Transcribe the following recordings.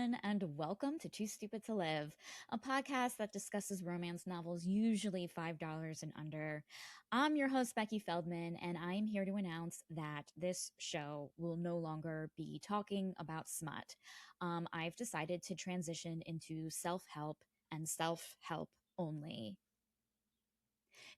everyone, and welcome to Too Stupid to Live, a podcast that discusses romance novels usually $5 and under. I'm your host, Becky Feldman, and I am here to announce that this show will no longer be talking about smut. I've decided to transition into self-help and self-help only.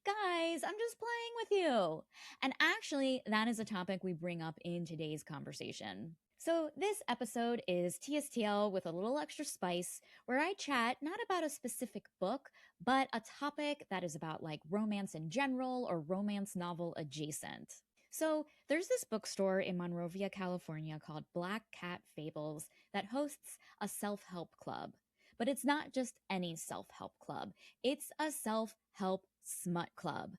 Guys, I'm just playing with you. And actually, that is a topic we bring up in today's conversation. So, this episode is TSTL with a little extra spice, where I chat not about a specific book, but a topic that is about like romance in general or romance novel adjacent. So, there's this bookstore in Monrovia, California called Black Cat Fables that hosts a self help club. But it's not just any self help club, it's a self help smut club.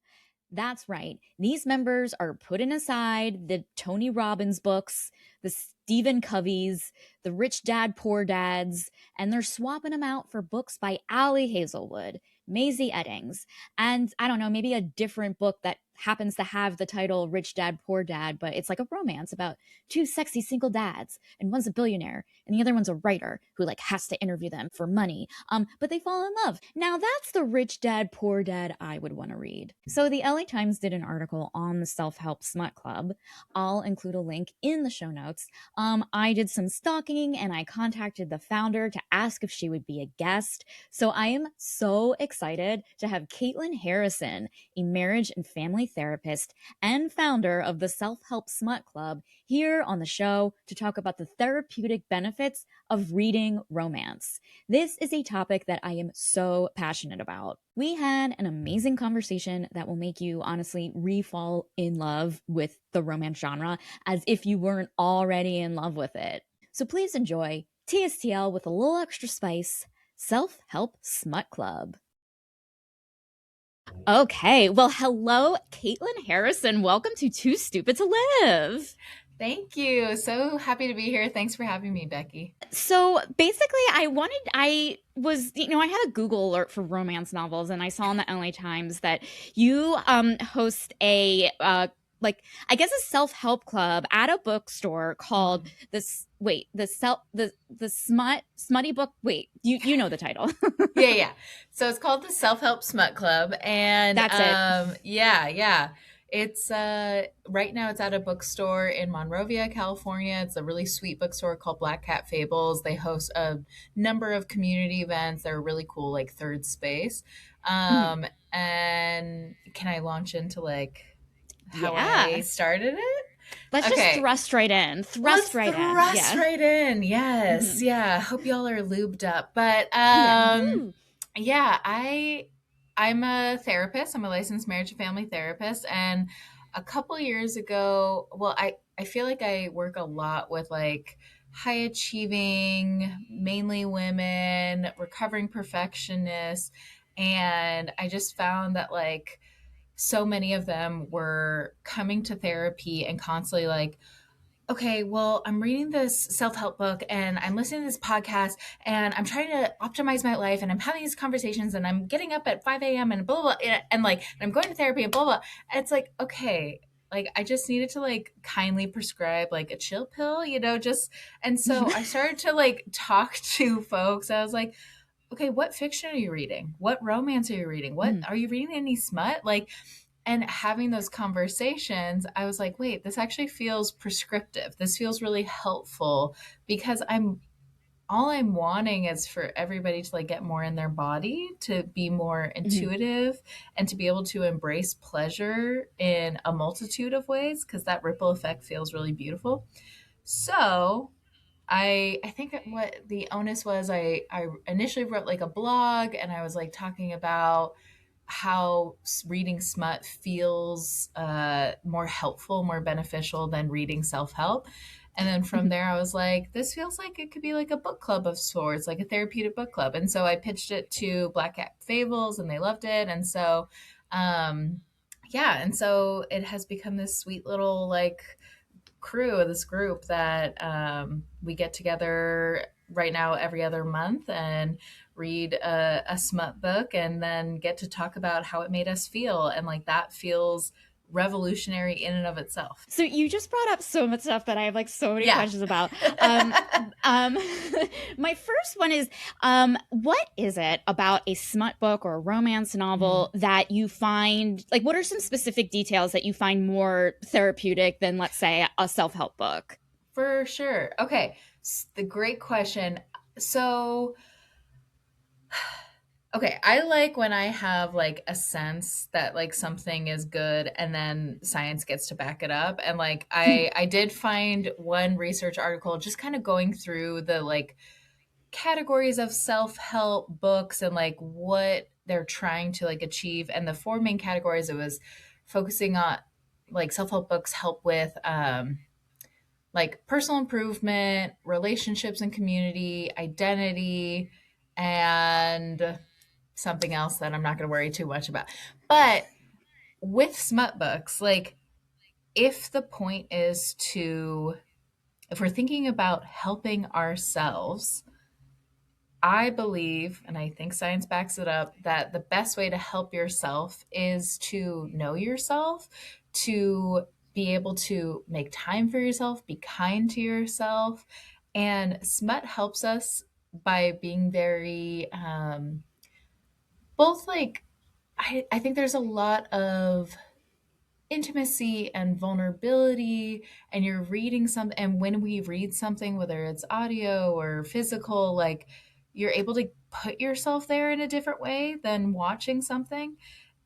That's right. These members are putting aside the Tony Robbins books, the Stephen Coveys, the Rich Dad Poor Dads, and they're swapping them out for books by Allie Hazelwood, Maisie Eddings, and I don't know, maybe a different book that happens to have the title Rich Dad Poor Dad, but it's like a romance about two sexy single dads, and one's a billionaire and the other one's a writer who like has to interview them for money. But they fall in love. Now that's the Rich Dad Poor Dad I would want to read. So the LA Times did an article on the self-help smut club. I'll include a link in the show notes. I did some stalking and I contacted the founder to ask if she would be a guest. So I am so excited to have Caitlin Harrison, a marriage and family therapist and founder of the Self-Help Smut Club, here on the show to talk about the therapeutic benefits of reading romance. This is a topic that I am so passionate about. We had an amazing conversation that will make you honestly re-fall in love with the romance genre as if you weren't already in love with it. So please enjoy TSTL with a little extra spice, Self-Help Smut Club. Okay, well, hello, Caitlin Harrison. Welcome to Too Stupid to Live. Thank you. So happy to be here. Thanks for having me, Becky. So basically, I had a Google alert for romance novels, and I saw in the LA Times that you host a I guess a self-help club at a bookstore called the smutty book. Wait, you know the title. Yeah. So it's called the Self-Help Smut Club, and That's it. yeah. It's right now it's at a bookstore in Monrovia, California. It's a really sweet bookstore called Black Cat Fables. They host a number of community events. They're really cool, like third space. And can I launch into like how I started it? Let's just thrust right in. Thrust right in. Yes. Mhm. Yeah. Hope y'all are lubed up. But yeah, I'm a therapist. I'm a licensed marriage and family therapist. And a couple years ago, well, I feel like I work a lot with like high achieving, mainly women, recovering perfectionists. And I just found that like so many of them were coming to therapy and constantly like, okay, well, I'm reading this self help book and I'm listening to this podcast and I'm trying to optimize my life and I'm having these conversations and I'm getting up at 5 a.m. and blah, blah, blah, and like, and I'm going to therapy and blah, blah. And it's like, okay, like I just needed to like kindly prescribe like a chill pill, just, and so I started to like talk to folks. I was like, okay, what fiction are you reading? What romance are you reading? What are you reading any smut? Like, and having those conversations, I was like, wait, this actually feels prescriptive. This feels really helpful because all I'm wanting is for everybody to like get more in their body, to be more intuitive and to be able to embrace pleasure in a multitude of ways because that ripple effect feels really beautiful. So I think what the onus was, I initially wrote like a blog and I was like talking about how reading smut feels more helpful, more beneficial than reading self help. And then from there, I was like, this feels like it could be like a book club of sorts, like a therapeutic book club. And so I pitched it to Black Cat Fables and they loved it. And so, yeah, and so it has become this sweet little like crew, this group that we get together right now every other month and read a smut book and then get to talk about how it made us feel. And like that feels revolutionary in and of itself. So you just brought up so much stuff that I have like so many Yeah. questions about. Um, my first one is, what is it about a smut book or a romance novel that you find like? What are some specific details that you find more therapeutic than, let's say, a self-help book? For sure. Okay. The great question. So, okay, I like when I have like a sense that like something is good and then science gets to back it up. And like I did find one research article just kind of going through the like categories of self-help books and like what they're trying to like achieve, and the four main categories it was focusing on like self-help books help with like personal improvement, relationships and community, identity, and something else that I'm not going to worry too much about. But with smut books, like if the point is to, if we're thinking about helping ourselves, I believe, and I think science backs it up, that the best way to help yourself is to know yourself, to be able to make time for yourself, be kind to yourself. And smut helps us by being very, both like, I think there's a lot of intimacy and vulnerability, and you're reading something, and when we read something, whether it's audio or physical, like you're able to put yourself there in a different way than watching something.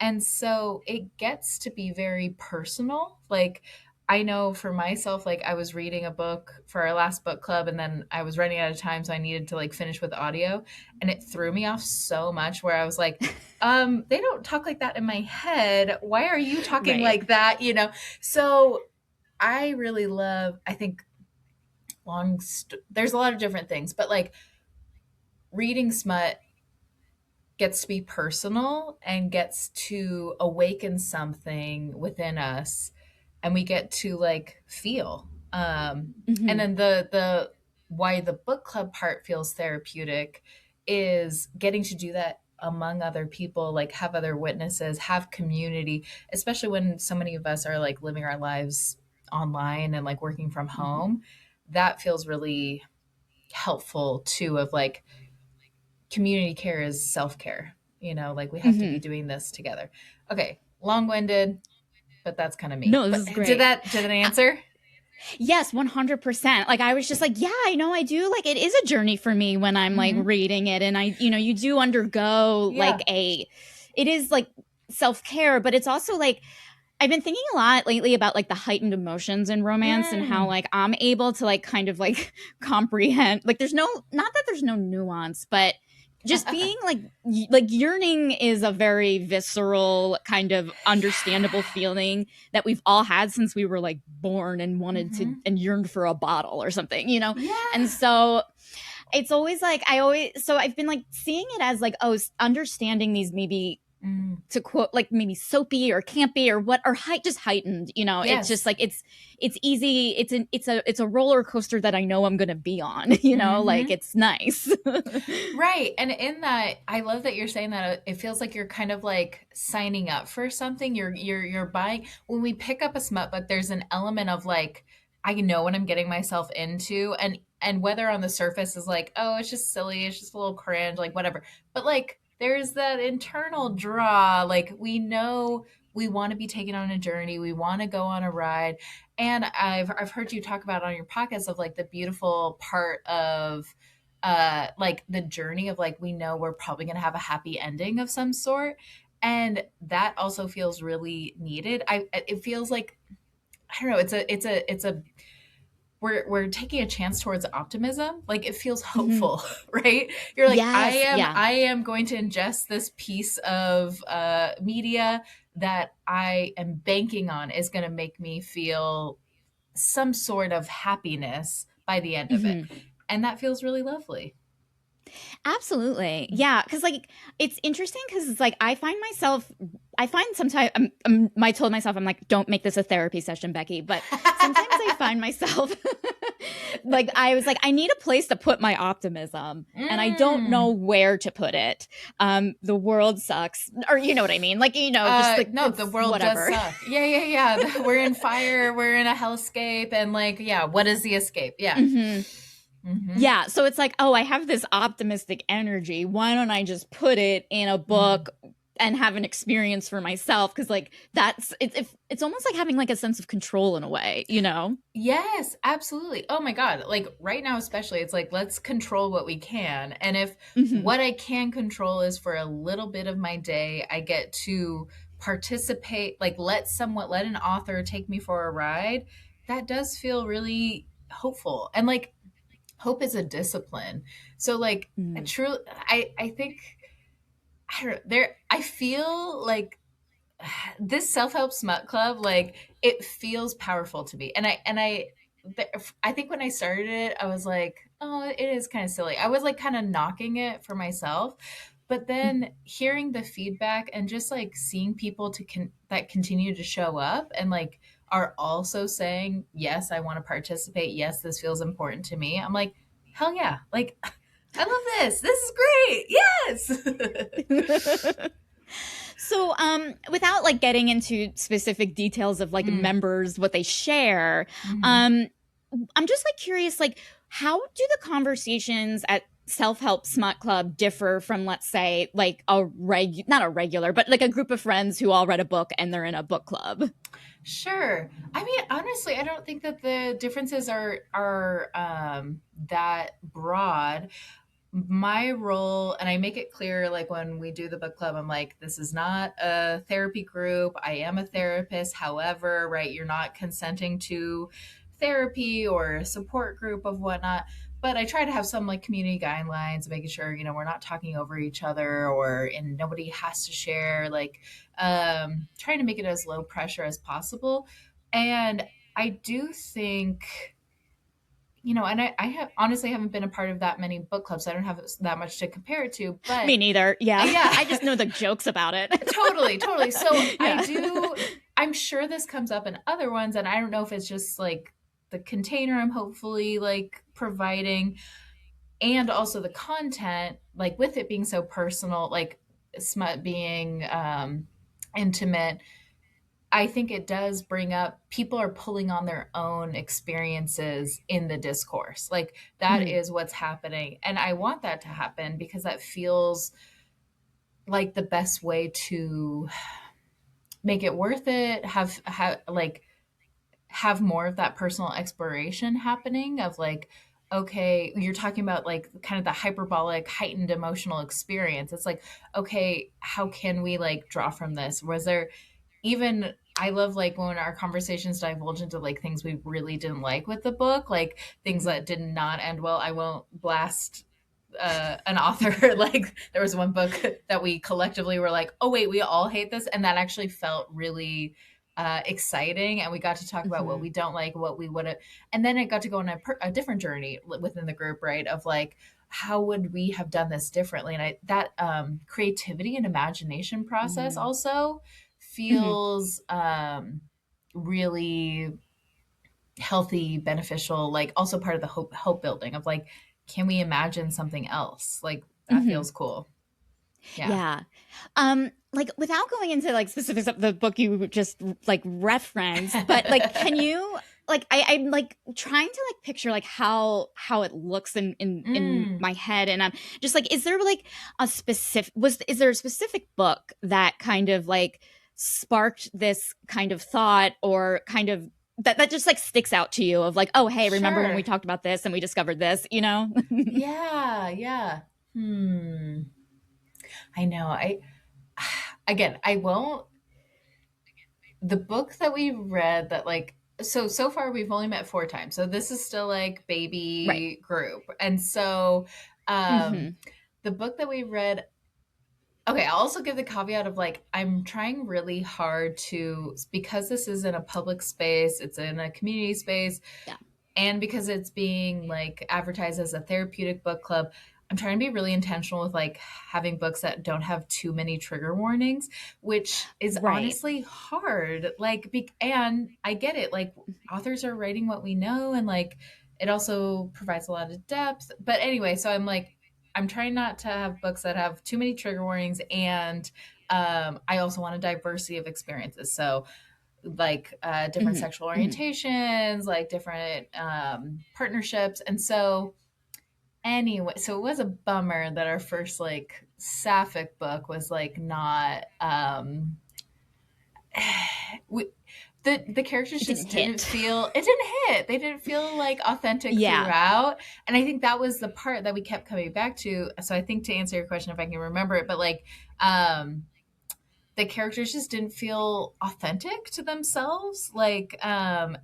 And so it gets to be very personal. Like I know for myself, like I was reading a book for our last book club and then I was running out of time, so I needed to like finish with audio, and it threw me off so much where I was like, they don't talk like that in my head. Why are you talking Right. like that? So I really love, I think there's a lot of different things, but like reading smut gets to be personal and gets to awaken something within us, and we get to like feel, and Mm-hmm. then the why the book club part feels therapeutic is getting to do that among other people, like have other witnesses, have community, especially when so many of us are like living our lives online and like working from Mm-hmm. home. That feels really helpful too, of like community care is self-care, like we have to be Mm-hmm. doing this together. Okay, long-winded, but that's kind of me. No, this But is did great. that answer? Yes, 100%. Like I was just like, yeah, I know I do. Like it is a journey for me when I'm like Mm-hmm. reading it, and you do undergo Yeah. it is like self-care, but it's also like I've been thinking a lot lately about like the heightened emotions in romance and how Mm. like I'm able to like kind of like comprehend, like there's no, not that there's no nuance, but just being like like yearning is a very visceral kind of understandable feeling that we've all had since we were like born and wanted to Mm-hmm. and yearned for a bottle or something. And Yeah. so it's always like I've been like seeing it as like, oh, understanding these, maybe Mm. to quote, like maybe soapy or campy or what, or just heightened. It's just Yes. like it's easy, it's a roller coaster that I know I'm gonna be on. Like Mm-hmm. it's nice. Right. And in that, I love that you're saying that it feels like you're kind of like signing up for something. You're buying. When we pick up a smut book, there's an element of like, I know what I'm getting myself into, and whether on the surface is like, oh, it's just silly, it's just a little cringe, like whatever. But like there's that internal draw. Like we know we want to be taken on a journey, we want to go on a ride. And I've heard you talk about on your podcast of like the beautiful part of like the journey of like we know we're probably going to have a happy ending of some sort, and that also feels really needed. It feels like, I don't know, it's a we're taking a chance towards optimism. Like it feels Mhm. hopeful. Right? You're like, i Yes, am yeah. i am going to ingest this piece of media that I am banking on is going to make me feel some sort of happiness by the end of it, Mhm. and that feels really lovely. Absolutely. Yeah, cuz like it's interesting cuz it's like I find myself I find sometimes I told myself I'm like, don't make this a therapy session, Becky. But sometimes I find myself like I was like, I need a place to put my optimism, and I don't know Mm. where to put it. The world sucks, or you know what I mean? Like just like No, the it's world does whatever. suck. Yeah, yeah, yeah. We're in fire. We're in a hellscape, and like, yeah, what is the escape? Yeah. hmm Mm-hmm. Yeah, so it's like, oh, I have this optimistic energy. Why don't I just put it in a Mm. book and have an experience for myself? Because like it's almost like having like a sense of control in a way, you know? Yes, absolutely. Oh my God. Like right now, especially, it's like, let's control what we can. And if hmm what I can control is for a little bit of my day, I get to participate, like let an author take me for a ride, that does feel really hopeful. And like, hope is a discipline. So like, mm truly, I think, I don't know, there, I feel like this self-help smut club, like it feels powerful to me, and I think when I started it I was like, oh, it is kind of silly. I was like kind of knocking it for myself, but then hearing the feedback and just like seeing people that continue to show up and like are also saying, yes, I want to participate, yes, this feels important to me, I'm like, hell yeah, like I love this is great, yes. So, without like getting into specific details of like Mm, members, what they share, mhm. um, I'm just like curious, like how do the conversations at self-help smut club differ from, let's say, like not a regular, but like a group of friends who all read a book and they're in a book club? Sure. I mean, honestly, I don't think that the differences are that broad. My role, and I make it clear, like when we do the book club, I'm like, this is not a therapy group. I am a therapist. However, right, you're not consenting to therapy or a support group of whatnot. But I try to have some like community guidelines, making sure, we're not talking over each other, and nobody has to share, like trying to make it as low pressure as possible. And I do think, and I have honestly haven't been a part of that many book clubs, so I don't have that much to compare it to. But Me neither. Yeah, yeah, I just know the jokes about it. totally, totally. So I Yeah. do. I'm sure this comes up in other ones, and I don't know if it's just like the container I'm hopefully like providing, and also the content, like with it being so personal, like smut being intimate. I think it does bring up, people are pulling on their own experiences in the discourse. Like that Mhm. is what's happening. And I want that to happen because that feels like the best way to make it worth it, have more of that personal exploration happening of like, okay, you're talking about like kind of the hyperbolic heightened emotional experience. It's like, okay, how can we like draw from this? Was there even, I love like when our conversations divulge into like things we really didn't like with the book, like things Mhm. that did not end well. I won't blast an author. Like there was one book that we collectively were like, oh wait, we all hate this, and that actually felt really exciting, and we got to talk about what Mhm. we don't like, what we would have, and then it got to go on a different journey within the group, right? Of like, how would we have done this differently? And that creativity and imagination process Mhm. also Mhm. feels really healthy, beneficial, like also part of the hope building of like, can we imagine something else? Like that Mhm. feels cool. Yeah. Yeah. Like without going into like specifics of the book you just like referenced, but like can you like I'm like trying to like picture like how it looks in Mm. my head, and I'm just like, is there like a specific was is there a specific book that kind of like sparked this kind of thought, or kind of that just like sticks out to you of like, oh hey, remember when we Sure. talked about this and we discovered this, you know? Yeah, yeah. I know. I again, I won't, the book that we read that like, so far we've only met 4 times. So this is still like Right. baby group. And so um Mhm. the book that we read, okay, I'll also give the caveat of like, I'm trying really hard to, because this is in a public space, it's in a community space, Yeah. and because it's being like advertised as a therapeutic book club, I'm trying to be really intentional with like having books that don't have too many trigger warnings, which is Right. honestly hard. Like, and I get it. Like, authors are writing what we know, and like, it also provides a lot of depth. But anyway, so I'm like, I'm trying not to have books that have too many trigger warnings, and I also want a diversity of experiences. So like different Hmm. sexual Hmm. orientations, like different partnerships. And so anyway, so it was a bummer that our first like sapphic book was like not we, the characters It didn't just didn't hit. feel, it didn't hit, they didn't feel like authentic Yeah. throughout. And I think that was the part that we kept coming back to. So I think, to answer your question, if I can remember it, but like the characters just didn't feel authentic to themselves, like and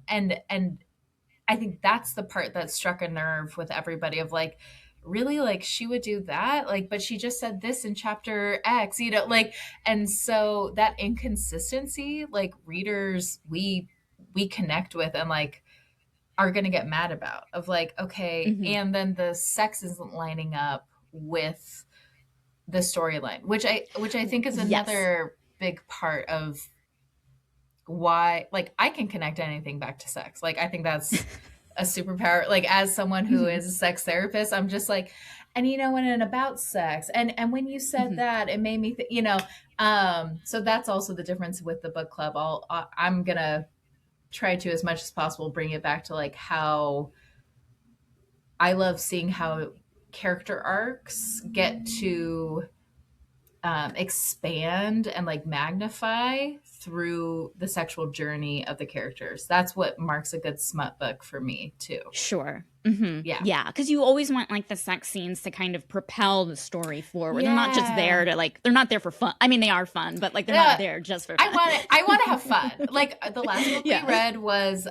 I think that's the part that struck a nerve with everybody, of like, really, like, she would do that, like, but she just said this in chapter X, like. And so that inconsistency, like, readers, we connect with, and like are going to get mad about, of like, okay, Hmm. and then the sex isn't lining up with the storyline, which I think is Yes. another big part of why, like, I can connect anything back to sex. Like, I think that's a superpower. Like, as someone who Hmm. is a sex therapist, I'm just like, and when and about sex, and when you said Hmm. that, it made me so that's also the difference with the book club. I'm gonna try to, as much as possible, bring it back to like how I love seeing how character arcs get to expand and like magnify through the sexual journey of the characters. That's what marks a good smut book for me too. Sure. Hmm. Yeah. Yeah, because you always want like the sex scenes to kind of propel the story forward. They're not just Yeah. there to like. They're not there for fun. I mean, they are fun, but like they're not Yeah. there just for I fun. want I want to have fun. Like, the last book we Yeah. read was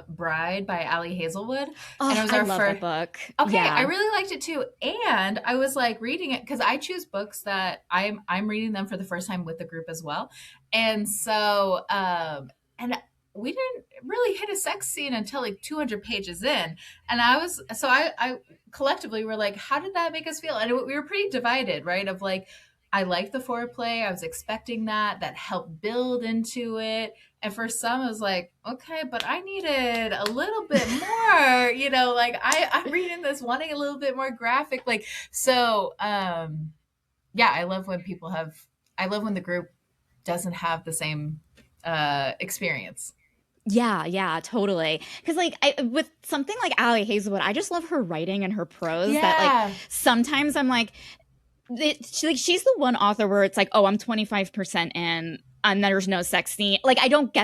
Bride by Ali Hazelwood, and it Oh, was I our love that first. book. Okay, I Yeah. really liked it too, and I was like reading it because I choose books that I'm reading them for the first time with the group as well, and so and we didn't really hit a sex scene until like 200 pages in, and I collectively were like, how did that make us feel? And we were pretty divided, right? Of like, I liked the foreplay, I was expecting that helped build into it. And for some, it was like, okay, but I needed a little bit more, like I'm reading this wanting a little bit more graphic. Like, so, yeah, I love when the group doesn't have the same experience. Yeah, yeah, totally. Because like with something like Allie Hazelwood, I just love her writing and her prose. That like Yeah. sometimes I'm like, she's the one author where it's like, oh, I'm 25% in and there's no sex scene. Like I don't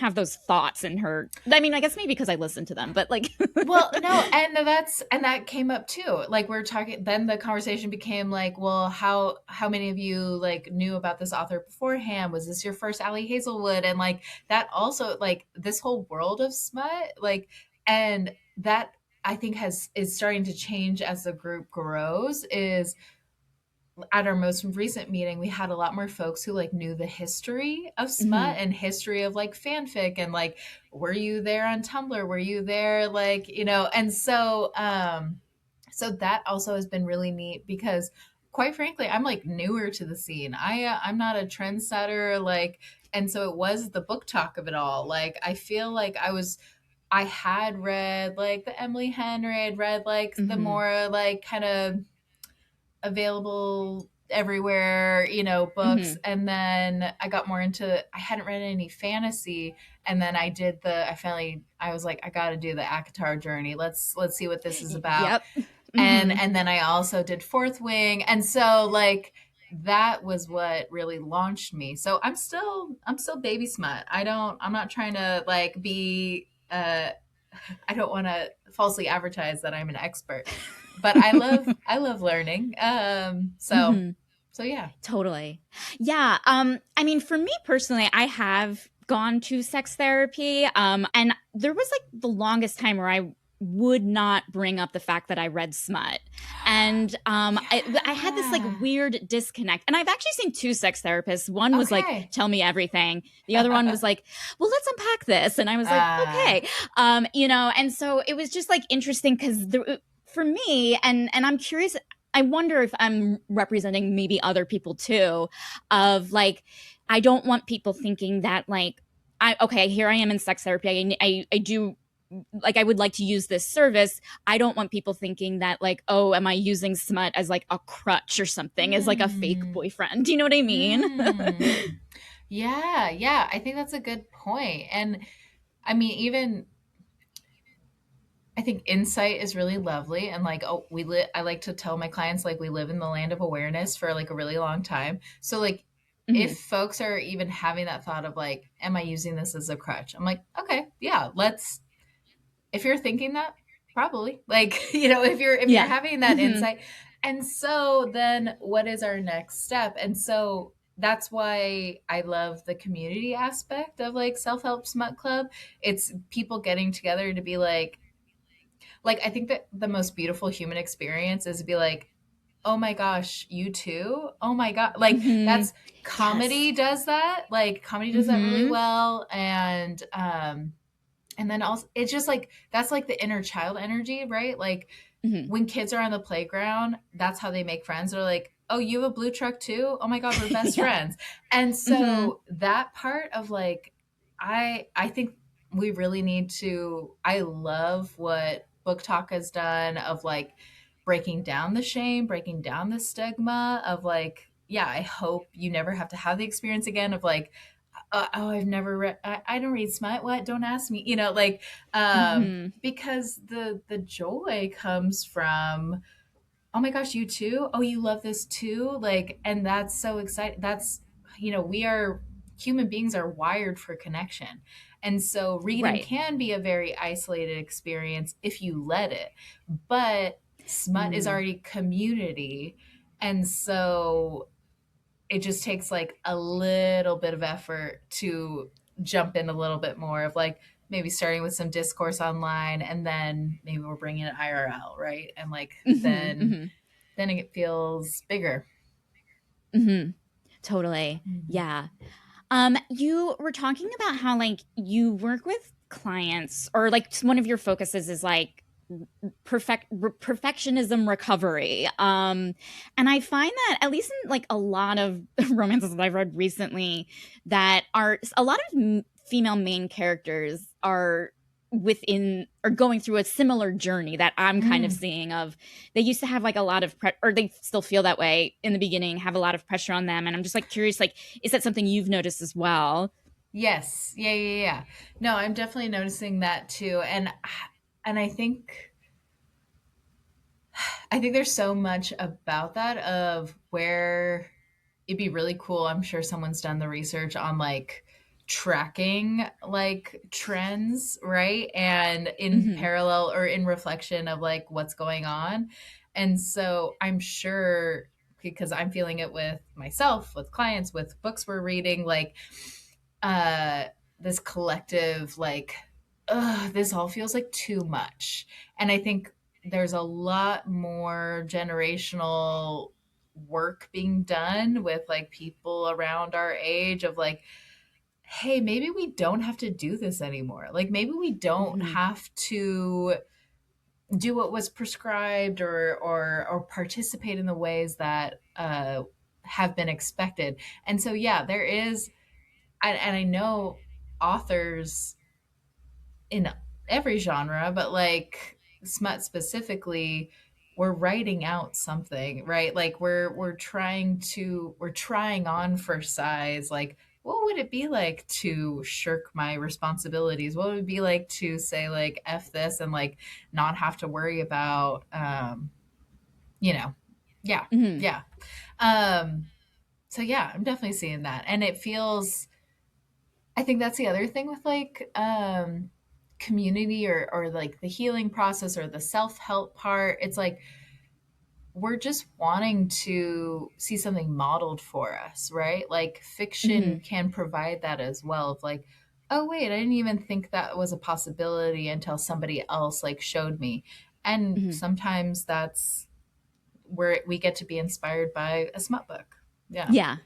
have those thoughts in her. I mean, I guess maybe because I listen to them, but like Well, no, and that came up too. Like, we're talking, then the conversation became like, well, how many of you like knew about this author beforehand? Was this your first Ali Hazelwood? And like that also, like, this whole world of smut, like, and that I think has is starting to change as the group grows. Is at our most recent meeting, we had a lot more folks who like knew the history of smut mhm, and history of like fanfic, and like, were you there on Tumblr? Were you there, like, and so that also has been really neat, because quite frankly, I'm like newer to the scene. I'm not a trendsetter, like, and so it was the book talk of it all. Like, I feel like I had read like the Emily Henry, I'd read like the mhm, more like kind of available everywhere, books. mhm. And then I got more into, I hadn't read any fantasy. And then I was like, I got to do the Akatar journey. Let's see what this is about. Yep. And Mhm. and then I also did Fourth Wing. And so like that was what really launched me. So I'm still baby smut. I'm not trying to like be I don't want to falsely advertise that I'm an expert, but I love learning. So Mhm. so yeah. Totally. Yeah. I mean, for me personally, I have gone to sex therapy. And there was like the longest time where I would not bring up the fact that I read smut. And I had this like Yeah. weird disconnect. And I've actually seen two sex therapists. One was like, Okay. tell me everything. The other one was like, well, let's unpack this. And I was like, uh okay. And so it was just like interesting because for me, and I'm curious I wonder if I'm representing maybe other people too, of like, I don't want people thinking that like, okay, here I am in sex therapy. I do like, I would like to use this service. I don't want people thinking that like, oh, am I using smut as like a crutch or something, as like a fake Mm, boyfriend? Do you know what I mean? mm. Yeah, yeah, I think that's a good point. And I mean, even I think insight is really lovely. And like, oh, I like to tell my clients, like, we live in the land of awareness for like a really long time. So, like, Hmm. if folks are even having that thought of like, am I using this as a crutch? I'm like, okay, yeah, let's, if you're thinking that, probably like, if you're Yeah. having that Hmm. insight. And so then what is our next step? And so that's why I love the community aspect of like self-help smut club. It's people getting together to be like I think that the most beautiful human experience is to be like, oh my gosh, you too, oh my god, like Hmm. that's Yes. comedy does that, like comedy does that really Hmm. well. And then also it's just like that's like the inner child energy, right? Like Hmm. when kids are on the playground, that's how they make friends. They're like, oh, you have a blue truck too, oh my god, we're best Yeah. friends. And Hmm. so that part of like I think we really need to, I love what book talk has done of like breaking down the shame, breaking down the stigma of like, yeah, I hope you never have to have the experience again of like, oh, I've never read, I don't read smut, what, don't ask me, like Hmm. because the joy comes from, oh my gosh, you too, oh, you love this too, like, and that's so exciting. That's, we are, human beings are wired for connection. And so reading Right. can be a very isolated experience if you let it, but smut is Mm. already community. And so it just takes like a little bit of effort to jump in a little bit more of like maybe starting with some discourse online, and then maybe we're bringing it IRL, right? And like Hmm. then Hmm. then it feels bigger. Hmm. Totally. Mhm. Yeah. You were talking about how like you work with clients, or like one of your focuses is like perfectionism recovery. And I find that at least in like a lot of romances that I've read recently, that are a lot of female main characters are within or going through a similar journey that I'm kind of Mm. seeing of. They used to have like a lot of or they still feel that way in the beginning, have a lot of pressure on them, and I'm just like curious, like, is that something you've noticed as well? Yes. Yeah, yeah, yeah. No, I'm definitely noticing that too. And I think there's so much about that of where it'd be really cool. I'm sure someone's done the research on like tracking like trends, right? And in Hmm. parallel or in reflection of like what's going on. And so I'm sure, because I'm feeling it with myself, with clients, with books we're reading, like uh this collective like, ugh, this all feels like too much. And I think there's a lot more generational work being done with like people around our age of like, hey, maybe we don't have to do this anymore, like maybe we don't Hmm. have to do what was prescribed or participate in the ways that have been expected. And so yeah, there is, and I know authors in every genre, but like smut specifically, we're writing out something, right? Like we're trying on for size. Like, what would it be like to shirk my responsibilities? What would it be like to say like F this and like not have to worry about you know, yeah, Hmm. yeah. Um, so yeah, I'm definitely seeing that. And it feels, I think that's the other thing with like community or like the healing process or the self-help part. It's like we're just wanting to see something modeled for us, right? Like fiction Hmm. can provide that as well of like, oh wait, I didn't even think that was a possibility until somebody else like showed me. And Hmm. sometimes that's where we get to be inspired by a smut book. Yeah. Yeah.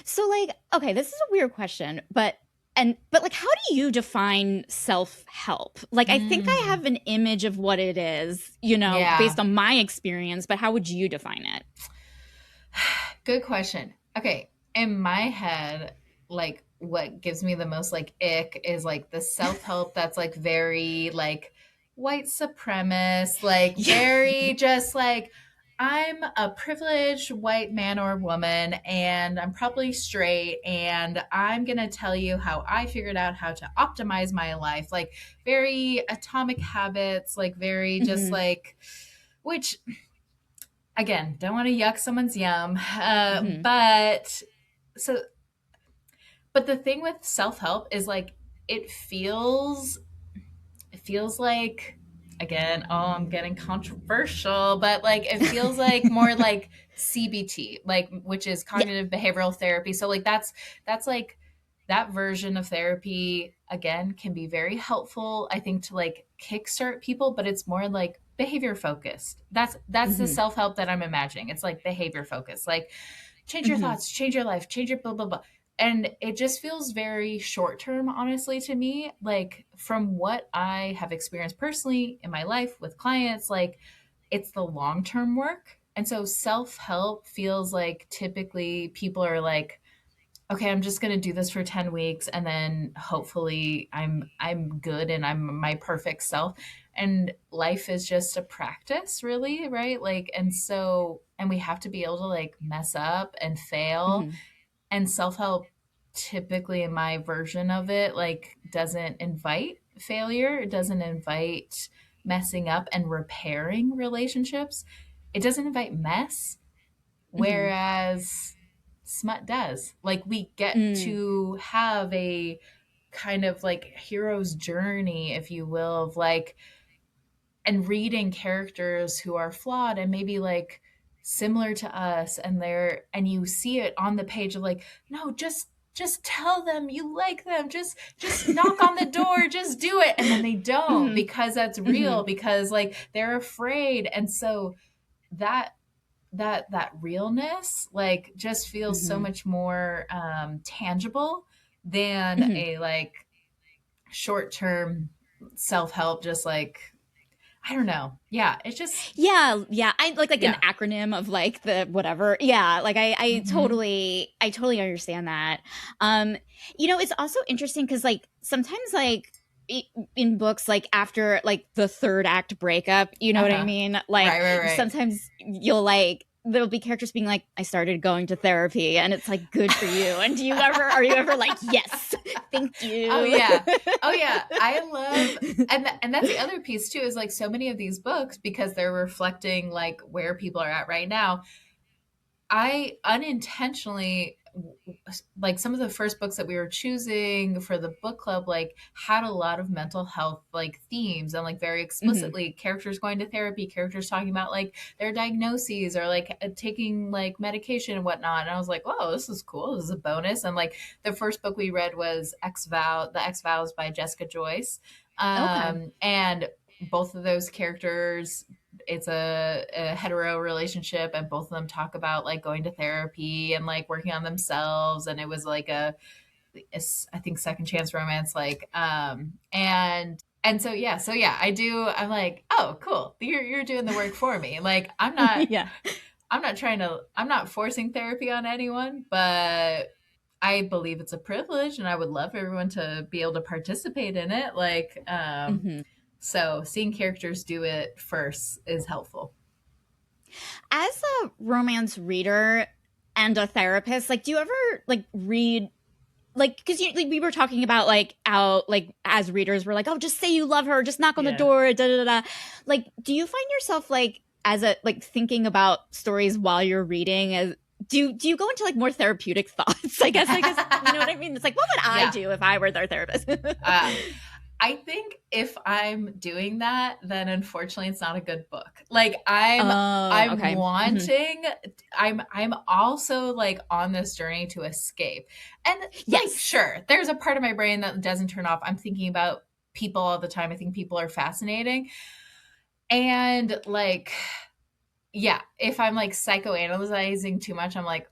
So, like, okay, this is a weird question, but and but like how do you define self-help? Like I think I Mm, have an image of what it is, yeah. based on my experience, but how would you define it? Good question. Okay. In my head, like what gives me the most like ick is like the self-help that's like very like white supremacist, like Yeah. very just like I'm a privileged white man or woman and I'm probably straight and I'm going to tell you how I figured out how to optimize my life. Like very atomic habits, like very just Hmm. like which again, don't want to yuck someone's yum. Hmm. So, but the thing with self help is like it feels, it feels like, again, oh, I'm getting controversial, but like it feels like more like CBT, like which is Yeah. cognitive behavioral therapy. So like that's like that version of therapy again can be very helpful, I think, to like kickstart people, but it's more like behavior focused. That's the Hmm. self help that I'm imagining. It's like behavior focused, like change your Hmm. thoughts, change your life, change your blah blah blah. And it just feels very short term, honestly, to me. Like from what I have experienced personally in my life with clients, like it's the long term work. And so self help feels like typically people are like, okay, I'm just going to do this for 10 weeks and then hopefully I'm good and I'm my perfect self. And life is just a practice, really, right? Like and so and we have to be able to like mess up and fail, Hmm. and self-help typically in my version of it like doesn't invite failure, it doesn't invite messing up and repairing relationships, it doesn't invite mess, Hmm. whereas smut does. Like we get Mm. to have a kind of like hero's journey, if you will, of like and reading characters who are flawed and maybe like similar to us, and they're and you see it on the page of like, no, just tell them you like them, just knock on the door, just do it, and then they don't Hmm. because that's Hmm. real, because like they're afraid. And so that that realness like just feels so Hmm. much more tangible than Hmm. a like short term self-help, just like I don't know. Yeah, it's just Yeah, yeah. I like an yeah. acronym of like the whatever. Yeah, like Mhm. I totally understand that. Um, it's also interesting because like sometimes like i- in books like after like the third act breakup, you know what I Uh-huh. mean? Like Right, right, right. sometimes you'll like there'll be characters being like, I started going to therapy and it's like good for you. And are you ever like, yes, thank Oh you? yeah. Oh yeah. I love and that's the other piece too, is like so many of these books, because they're reflecting like where people are at right now. I unintentionally, like some of the first books that we were choosing for the book club like had a lot of mental health like themes, and like very Hmm. explicitly characters going to therapy, characters talking about like their diagnoses or like taking like medication and whatnot. And I was like, whoa, this is cool, this is a bonus. And like the first book we read was the X Vows by Jessica Joyce, Okay. and both of those characters, it's a hetero relationship, and both of them talk about like going to therapy and like working on themselves, and it was like a I think second chance romance, like and so yeah, I'm like, oh cool, you're doing the work for me. Like Yeah. I'm not forcing therapy on anyone, but I believe it's a privilege and I would love everyone to be able to participate in it. Like Hmm. so seeing characters do it first is helpful. As a romance reader and a therapist, like, do you ever like read like because like, we were talking about like how like as readers we're like, oh, just say you love her, just knock on the Yeah. door, da da da. Like, do you find yourself like as a like thinking about stories while you're reading as do you go into like more therapeutic thoughts? I guess you know what I mean. It's like, what would I Yeah. do if I were their therapist? Uh, I think if I'm doing that, then unfortunately it's not a good book. Like Oh, I'm okay. Hmm. wanting I'm also like on this journey to escape. And like Yes. sure, there's a part of my brain that doesn't turn off. I'm thinking about people all the time. I think people are fascinating. And like yeah, if I'm like psychoanalyzing too much, I'm like,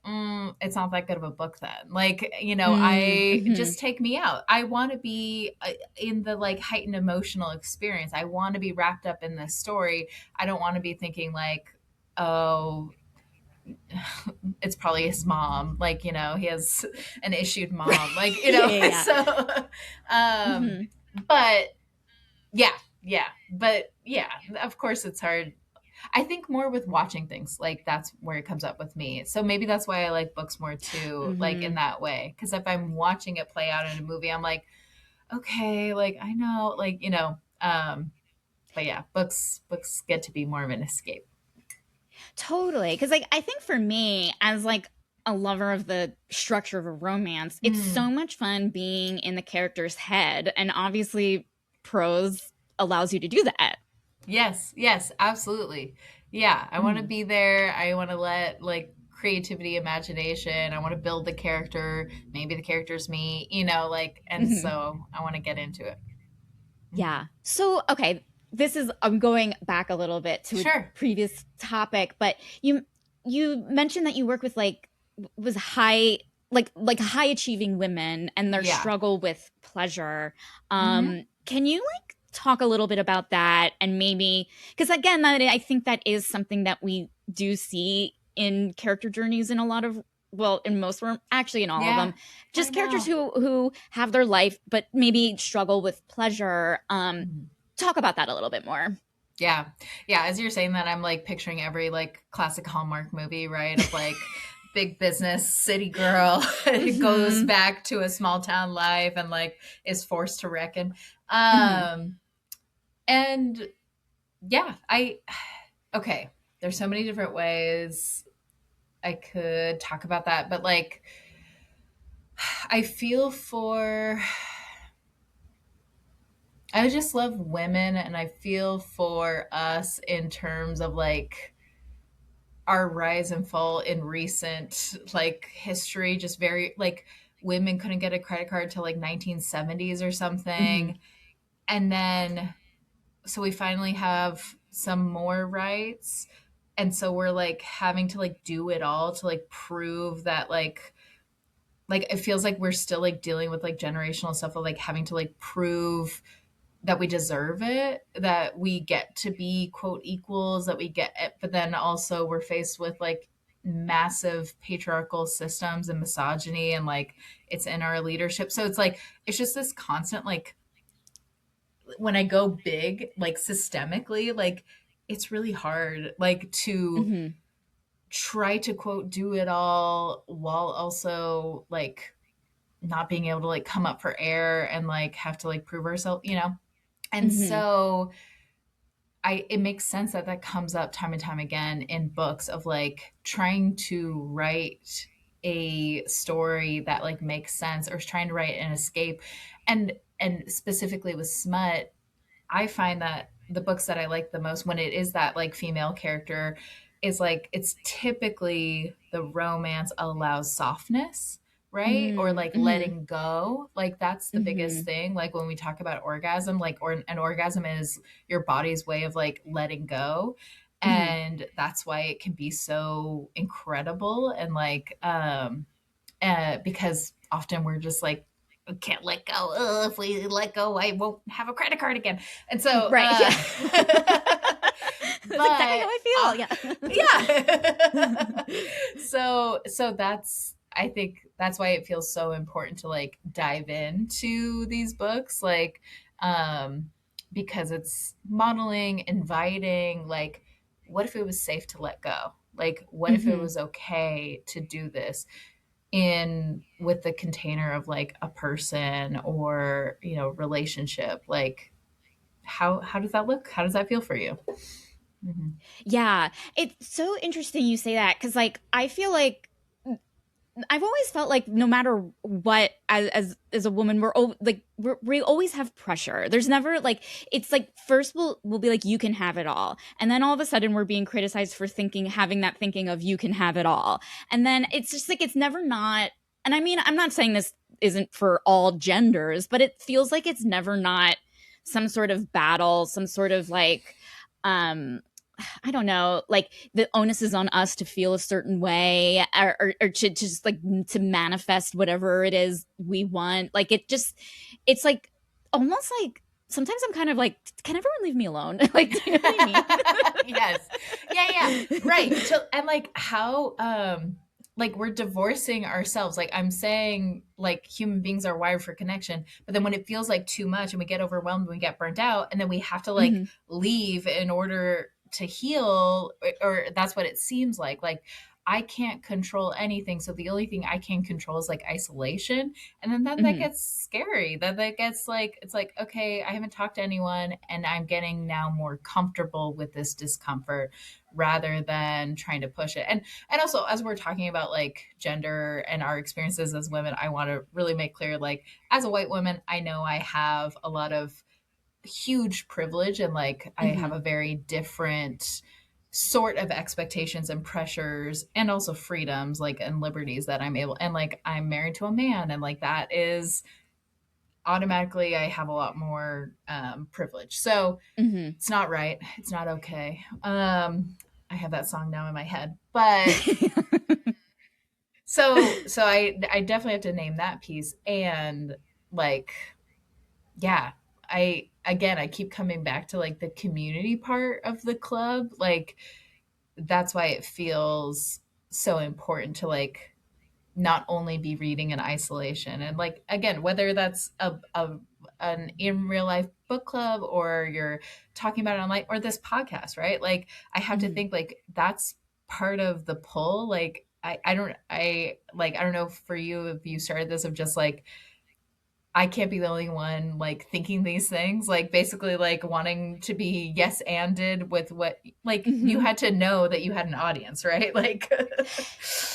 it's not that good of a book then. Like, I Mm-hmm. just take me out. I want to be in the like heightened emotional experience. I want to be wrapped up in this story. I don't want to be thinking like, oh, it's probably his mom. Like, he has an issued mom. Right. Like, Yeah, yeah, so, yeah. um, Mm-hmm. but yeah, yeah, but yeah, of course it's hard. I think more with watching things, like that's where it comes up with me. So maybe that's why I like books more too, like in Mm-hmm. that way. Because if I'm watching it play out in a movie, I'm like, okay, like I know, like but yeah, books get to be more of an escape. Totally. Because, like, I think for me, as like a lover of the structure of a romance, it's so Mm, much fun being in the character's head. And obviously, prose allows you to do that. yes, yes, absolutely. Yeah, I want to Mm-hmm. be there. I want to let like creativity, imagination. I want to build the character. Maybe the character's me, like, and Mm-hmm. so I want to get into it. Mhm. Yeah. So, okay, I'm going back a little bit to a Sure. previous topic, but you mentioned that you work with like was high like high achieving women and their Yeah. struggle with pleasure. Hmm. Can you like talk a little bit about that and maybe because again, that I think that is something that we do see in character journeys in a lot of well, in most actually in all of Yeah, them, I just characters know. who have their life but maybe struggle with pleasure. Mhm. Talk about that a little bit more. Yeah. Yeah, as you're saying that, I'm like picturing every like classic Hallmark movie, right? Of like big business city girl who goes Mm-hmm. back to a small town life and like is forced to reckon. Mm-hmm. Um and yeah, I okay, there's so many different ways I could talk about that, but like I feel for I just love women and I feel for us in terms of like our rise and fall in recent like history, just very like women couldn't get a credit card till like 1970s or Mm-hmm. something. And then so we finally have some more rights. And so we're like having to like do it all to like prove that like it feels like we're still like dealing with like generational stuff of like having to like prove that we deserve it, that we get to be quote equals, that we get it, but then also we're faced with like massive patriarchal systems and misogyny and like it's in our leadership. So it's like it's just this constant like when I go big, like systemically, like it's really hard like to Mm-hmm. try to quote do it all while also like not being able to like come up for air and like have to like prove ourselves. And Mm-hmm. so it makes sense that that comes up time and time again in books of like trying to write a story that like makes sense or trying to write an escape. And specifically with smut, I find that the books that I like the most when it is that like female character is like it's typically the romance allows softness, right? Or like Mm-hmm. letting go. Like that's the Mm-hmm. biggest thing. Like when we talk about orgasm, like or an orgasm is your body's way of like letting go. Mm-hmm. And that's why it can be so incredible and like because often we're just like can't let go. If we let go, I won't have a credit card again. And so, Right. Yeah. That's exactly how but I yeah. feel. So that's I think that's why it feels so important to like dive into these books, like um, because it's modeling, inviting, like what if it was safe to let go? Like what if it Mm-hmm. was okay to do this? In with the container of like a person or relationship, like how does that look, how does that feel for you? Hmm. Yeah. It's so interesting you say that because, like, I feel like I've always felt like no matter what, as a woman, we always have pressure. There's never like it's like first we'll be like you can have it all, and then all of a sudden we're being criticized for having that thinking of you can have it all, and then it's just like it's never not. And I mean, I'm not saying this isn't for all genders, but it feels like it's never not some sort of battle, some sort of like um I don't know, like the onus is on us to feel a certain way, or to just like to manifest whatever it is we want. Like it's like almost like sometimes I'm kind of like, can everyone leave me alone? Like, do you know what I mean? Yes. Yeah, yeah. Right. And like how like we're divorcing ourselves. Like I'm saying like human beings are wired for connection, but then when it feels like too much and we get overwhelmed and we get burnt out and then we have to like Hmm. leave in order to heal, or that's what it seems like. Like I can't control anything. So the only thing I can control is like isolation. And then that Hmm. gets scary. That gets like, it's like, okay, I haven't talked to anyone and I'm getting now more comfortable with this discomfort rather than trying to push it. And also as we're talking about like gender and our experiences as women, I want to really make clear, like as a white woman, I know I have a lot of huge privilege and like I have Hmm. a very different sort of expectations and pressures and also freedoms like and liberties that I'm able, and like I'm married to a man and like that is automatically I have a lot more privilege. So Hmm. it's not right. It's not okay. I have that song now in my head. But so I definitely have to name that piece. And like yeah, I keep coming back to like the community part of the club. Like that's why it feels so important to like not only be reading in isolation and like again whether that's a an in real life book club or you're talking about it online or this podcast, right? Like I have to Hmm. think like that's part of the pull. Like I don't know for you if you started this of just like I can't be the only one like thinking these things, like basically like wanting to be yes anded with what like you Hmm. had to know that you had an audience, right? Like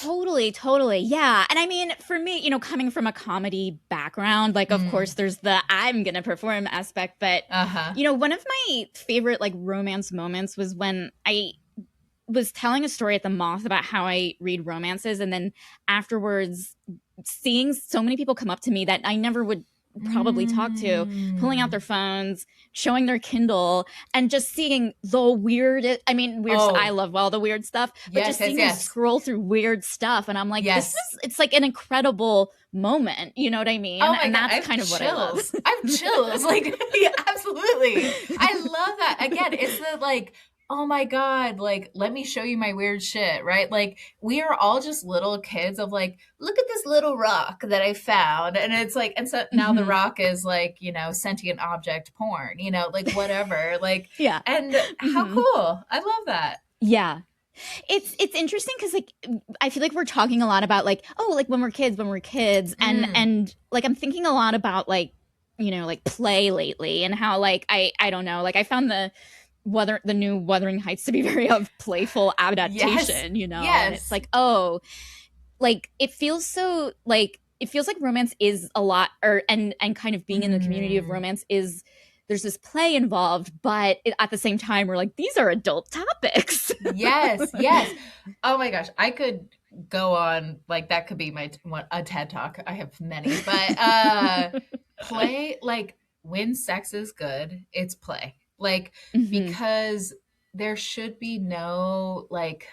Totally, totally. Yeah. And I mean, for me, coming from a comedy background, like, of course, mm, there's the I'm going to perform aspect. But, uh-huh. one of my favorite, like, romance moments was when I was telling a story at the Moth about how I read romances. And then afterwards, seeing so many people come up to me that I never would probably talk to, pulling out Mm. their phones, showing their Kindle, and just seeing the weird. I mean, weird. I Oh, love all the weird stuff, but yes, just yes, seeing them yes. scroll through weird stuff, and I'm like, this Yes. is. It's like an incredible moment. You know what I mean? Oh my And god, I that's have kind of what I love. chills. I have chills. Like yeah, absolutely. I love that. Again, it's the like, oh my god, like let me show you my weird shit, right? Like we are all just little kids of like, look at this little rock that I found. And it's like, and so now the Hmm. rock is like, sentient object porn, like whatever. Like Yeah. and how Hmm. cool. I love that. Yeah. It's interesting because like I feel like we're talking a lot about like, oh, like when we're kids, and Mm. and like I'm thinking a lot about like like play lately, and how like I don't know, like I found the new Wuthering Heights to be very of playful Yes. adaptation, and it's Yes. like, oh, like it feels like romance is a lot, or and kind of being in the community of Mm. romance is, there's this play involved, but at the same time we're like, these are adult topics. Yes, yes. Oh my gosh, I could go on like that could be a TED talk. I have many, but play like when sex is good, it's play. Like Hmm. because there should be no like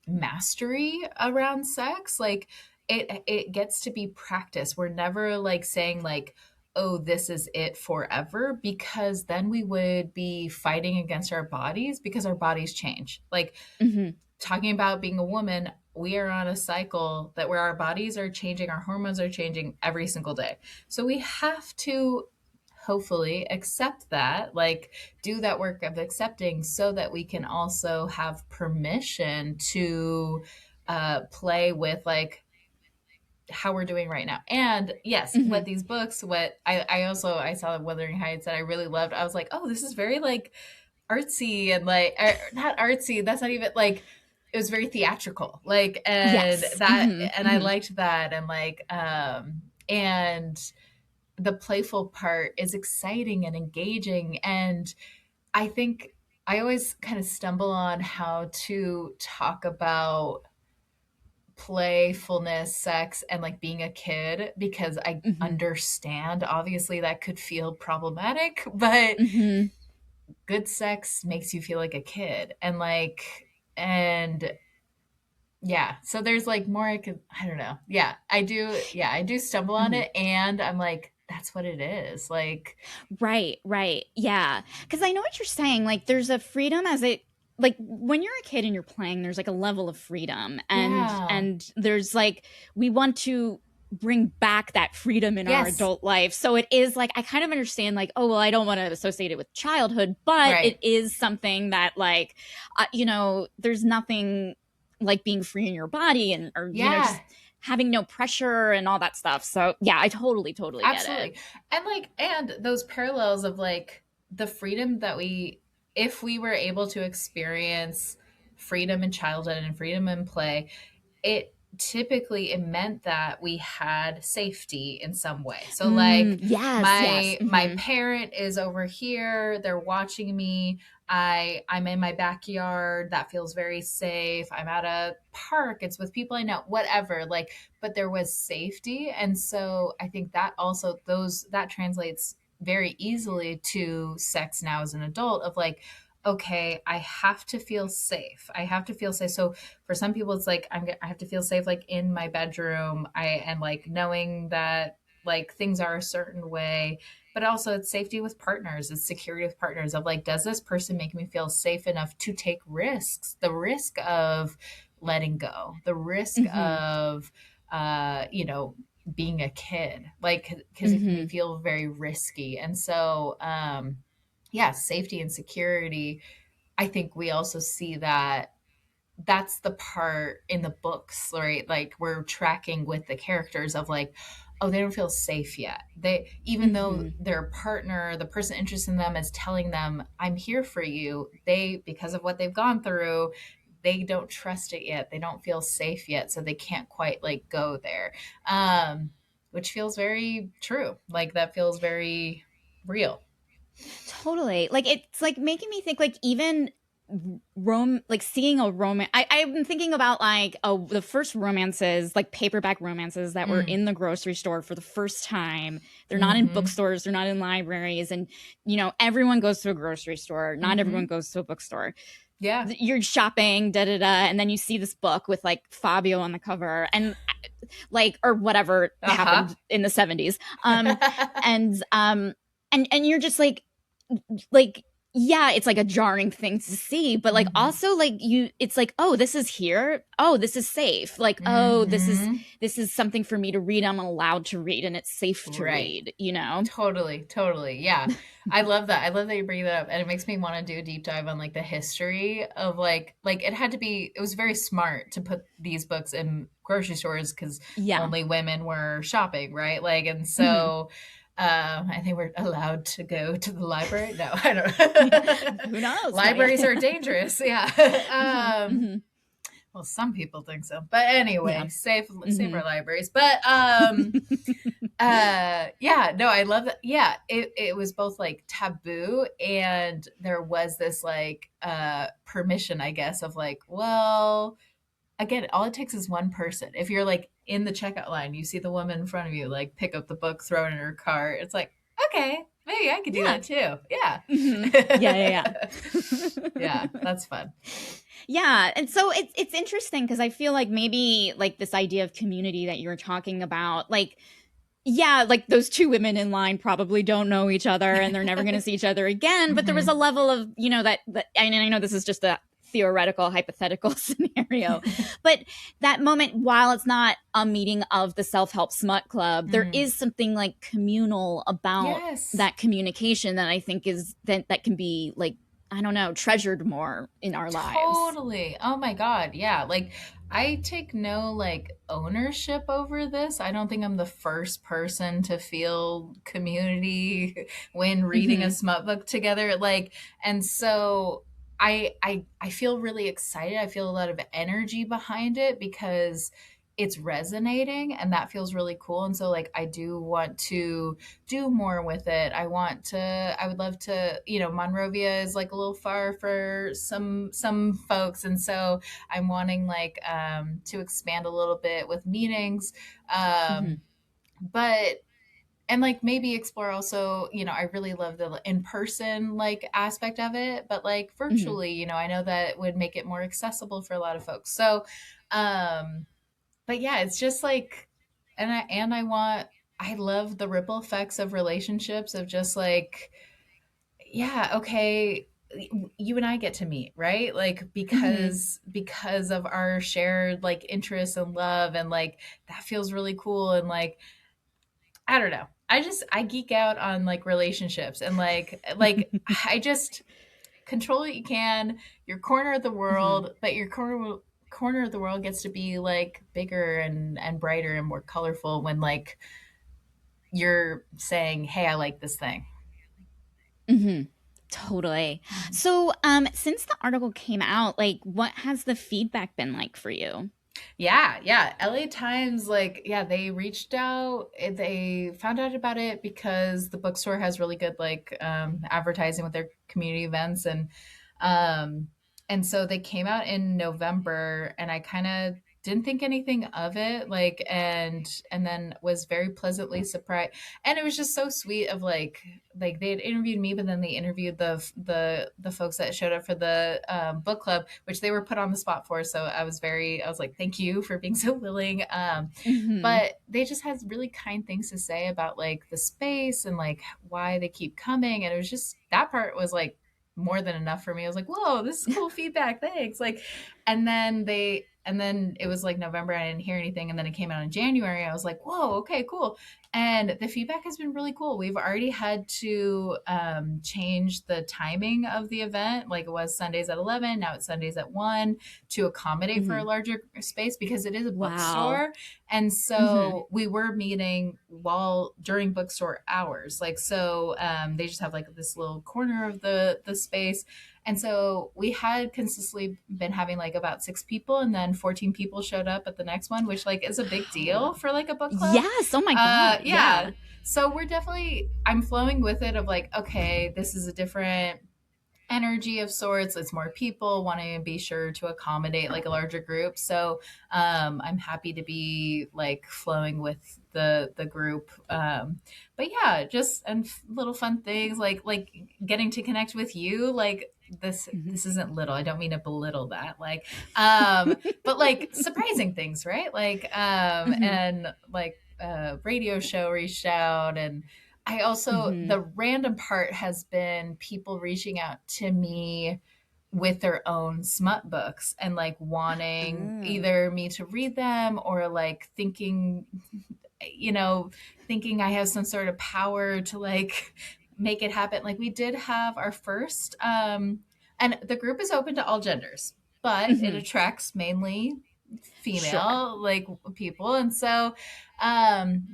mastery around sex. Like it gets to be practice. We're never like saying like, oh, this is it forever, because then we would be fighting against our bodies because our bodies change. Like Hmm. talking about being a woman, we are on a cycle that where our bodies are changing, our hormones are changing every single day. So we have to hopefully accept that, like do that work of accepting so that we can also have permission to play with like how we're doing right now. And yes, what Hmm. these books, what I saw Wuthering Heights that I really loved. I was like, oh, this is very like artsy and like not artsy. That's not even like it was very theatrical. Like and Yes. that Hmm. and I Hmm. liked that and like and the playful part is exciting and engaging. And I think I always kind of stumble on how to talk about playfulness, sex, and like being a kid because I Hmm. understand obviously that could feel problematic, but Hmm. good sex makes you feel like a kid. And like, and yeah, so there's like more I could, I don't know. Yeah, I do stumble on Mhm. it, and I'm like, that's what it is. Like, Right, right. Yeah. Because I know what you're saying. Like, there's a freedom as it, like when you're a kid and you're playing, there's like a level of freedom, yeah. and there's like we want to bring back that freedom in our Yes. adult life. So it is like I kind of understand like, oh well, I don't want to associate it with childhood, but it Right. is something that like there's nothing like being free in your body and or Yeah. just having no pressure and all that stuff. So yeah, I totally get it. Absolutely. And like, and those parallels of like the freedom that if we were able to experience freedom in childhood and freedom in play, it meant that we had safety in some way. So like Yes, yes. my parent is over here, they're watching me. I'm in my backyard, that feels very safe. I'm at a park, it's with people I know, whatever. Like, but there was safety. And so I think that also that translates very easily to sex now as an adult of like, okay, I have to feel safe. I have to feel safe. So for some people it's like I have to feel safe like in my bedroom, and like knowing that like things are a certain way. But also it's safety with partners, it's security with partners of like, does this person make me feel safe enough to take risks, the risk of letting go, the risk Hmm. of you know, being a kid, like because it can be Hmm. feel very risky. And so yeah, safety and security, I think we also see that that's the part in the books, right? Like we're tracking with the characters of like, oh, they don't feel safe yet. They, even though Hmm. their partner, the person interested in them is telling them, I'm here for you, they, because of what they've gone through, they don't trust it yet. They don't feel safe yet. So they can't quite like go there. Um, which feels very true. Like that feels very real. Totally. Like it's like making me think like even like seeing a romance. I've been thinking about like the first romances, like paperback romances that were Mm. in the grocery store for the first time. They're not in Mm-hmm. bookstores, they're not in libraries, and everyone goes to a grocery store. Not everyone Mm-hmm. goes to a bookstore. Yeah. You're shopping, da da da, and then you see this book with like Fabio on the cover, and like or whatever Uh-huh. happened in the 70s. And and you're just like yeah, it's like a jarring thing to see, but like Mm-hmm. also like it's like, oh, this is here, oh, this is safe, like, oh, Mm-hmm. this is something for me to read, I'm allowed to read, and it's safe to Right. read. Totally, totally. Yeah. I love that. I love that you bring that up. And it makes me want to do a deep dive on like the history of like it had to be, it was very smart to put these books in grocery stores because Yeah. only women were shopping, right? Like, and Hmm. so and they were allowed to go to the library. No, I don't. Who knows, but yeah. Libraries are dangerous. Yeah. Hmm. Hmm. Well, some people think so. But Yeah. anyway, save Hmm. our libraries. But yeah, no, I love that. Yeah, it was both like taboo, and there was this like permission, I guess, of like, well, again, all it takes is one person. If you're like in the checkout line, you see the woman in front of you like pick up the book, throw it in her cart, it's like, okay, maybe I could do Yeah. that too. Yeah. Hmm. Yeah, Yeah, yeah. that's fun. Yeah, and so it's interesting because I feel like maybe like this idea of community that you were talking about, like yeah, like those two women in line probably don't know each other and they're never going to see each other again. But there was a Hmm. level of, that and I know this is just a theoretical, hypothetical scenario, but that moment, while it's not a meeting of the self help smut club, there Mm. is something like communal about Yes. that communication that I think is that can be like, I don't know, treasured more in our lives. Totally. Oh my God. Yeah. Like, I take no like ownership over this. I don't think I'm the first person to feel community when reading a Hmm. smut book together. Like, and so I feel really excited. I feel a lot of energy behind it because it's resonating, and that feels really cool. And so like I do want to do more with it. I would love to, Monrovia is like a little far for some folks. And so I'm wanting like to expand a little bit with meetings. Hmm. But and like maybe explore also, I really love the in-person like aspect of it, but like Mhm. virtually, I know that would make it more accessible for a lot of folks. So um but yeah, it's just like, I love the ripple effects of relationships, of just like, yeah, okay, you and I get to meet, right? Like Mhm. because of our shared like interests and love, and like that feels really cool. And like, I don't know. I geek out on like relationships, and like I just control what you can, your corner of the Mhm. world, but your corner of the world gets to be like bigger and brighter and more colorful when like you're saying, "Hey, I like this thing." Mhm. Totally. Mhm. So, since the article came out, like, what has the feedback been like for you? Yeah, yeah. LA Times, like, yeah, they reached out. They found out about it because the bookstore has really good like advertising with their community events, um and so they came out in November, and I kind of didn't think anything of it, like, and then was very pleasantly surprised. And it was just so sweet of like they had interviewed me, but then they interviewed the folks that showed up for the book club, which they were put on the spot for. So I was like, thank you for being so willing. Mhm. But they just had really kind things to say about like the space and like why they keep coming. And it was just, that part was like more than enough for me. I was like, whoa, this is cool feedback. Thanks. Like, and then it was like November. I didn't hear anything. And then it came out in January. I was like, whoa, okay, cool. And the feedback has been really cool. We've already had to change the timing of the event. Like, it was Sundays at 11. Now it's Sundays at 1 to accommodate for a Mhm. larger space because it is a Wow. bookstore. And Mhm. so we were meeting while during bookstore hours. Like, so they just have like this little corner of the space. And so we had consistently been having like about 6 people, and then 14 people showed up at the next one, which like is a big Wow. deal for like a book club. Yes, oh my god, Yeah. yeah. So I'm flowing with it of like, okay, this is a different energy of sorts. It's more people wanting to be sure to accommodate like a larger group. So I'm happy to be like flowing with the group. But yeah, just and little fun things like getting to connect with you. Like, Mhm. this isn't little. I don't mean to belittle that. Like, but like surprising things, right? Like, Mhm. and like radio show reached out. And I also, Mhm. the random part has been people reaching out to me with their own smut books and like wanting Oh. either me to read them, or like you know, thinking I have some sort of power to like make it happen. Like, we did have our first, and the group is open to all genders, but it Mhm. attracts mainly Sure. female like people. And so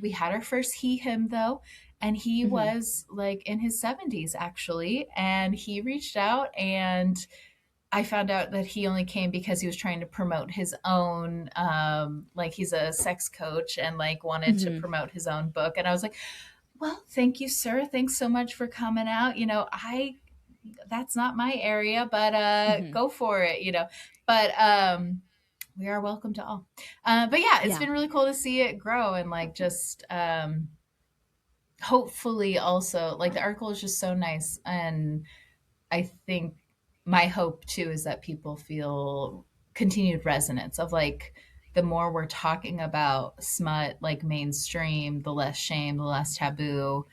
we had our first him though, and he Mhm. was like in his 70s actually, and he reached out. And I found out that he only came because he was trying to promote his own, like, he's a sex coach and like wanted to Mhm. promote his own book. And I was like, well, thank you, sir. Thanks so much for coming out. That's not my area, but Mhm. go for it. But we are welcome to all. But yeah, it's Yeah. been really cool to see it grow, and like just hopefully also like the article is just so nice. And I think my hope too is that people feel continued resonance of like, the more we're talking about smut like mainstream, the less shame, the less taboo,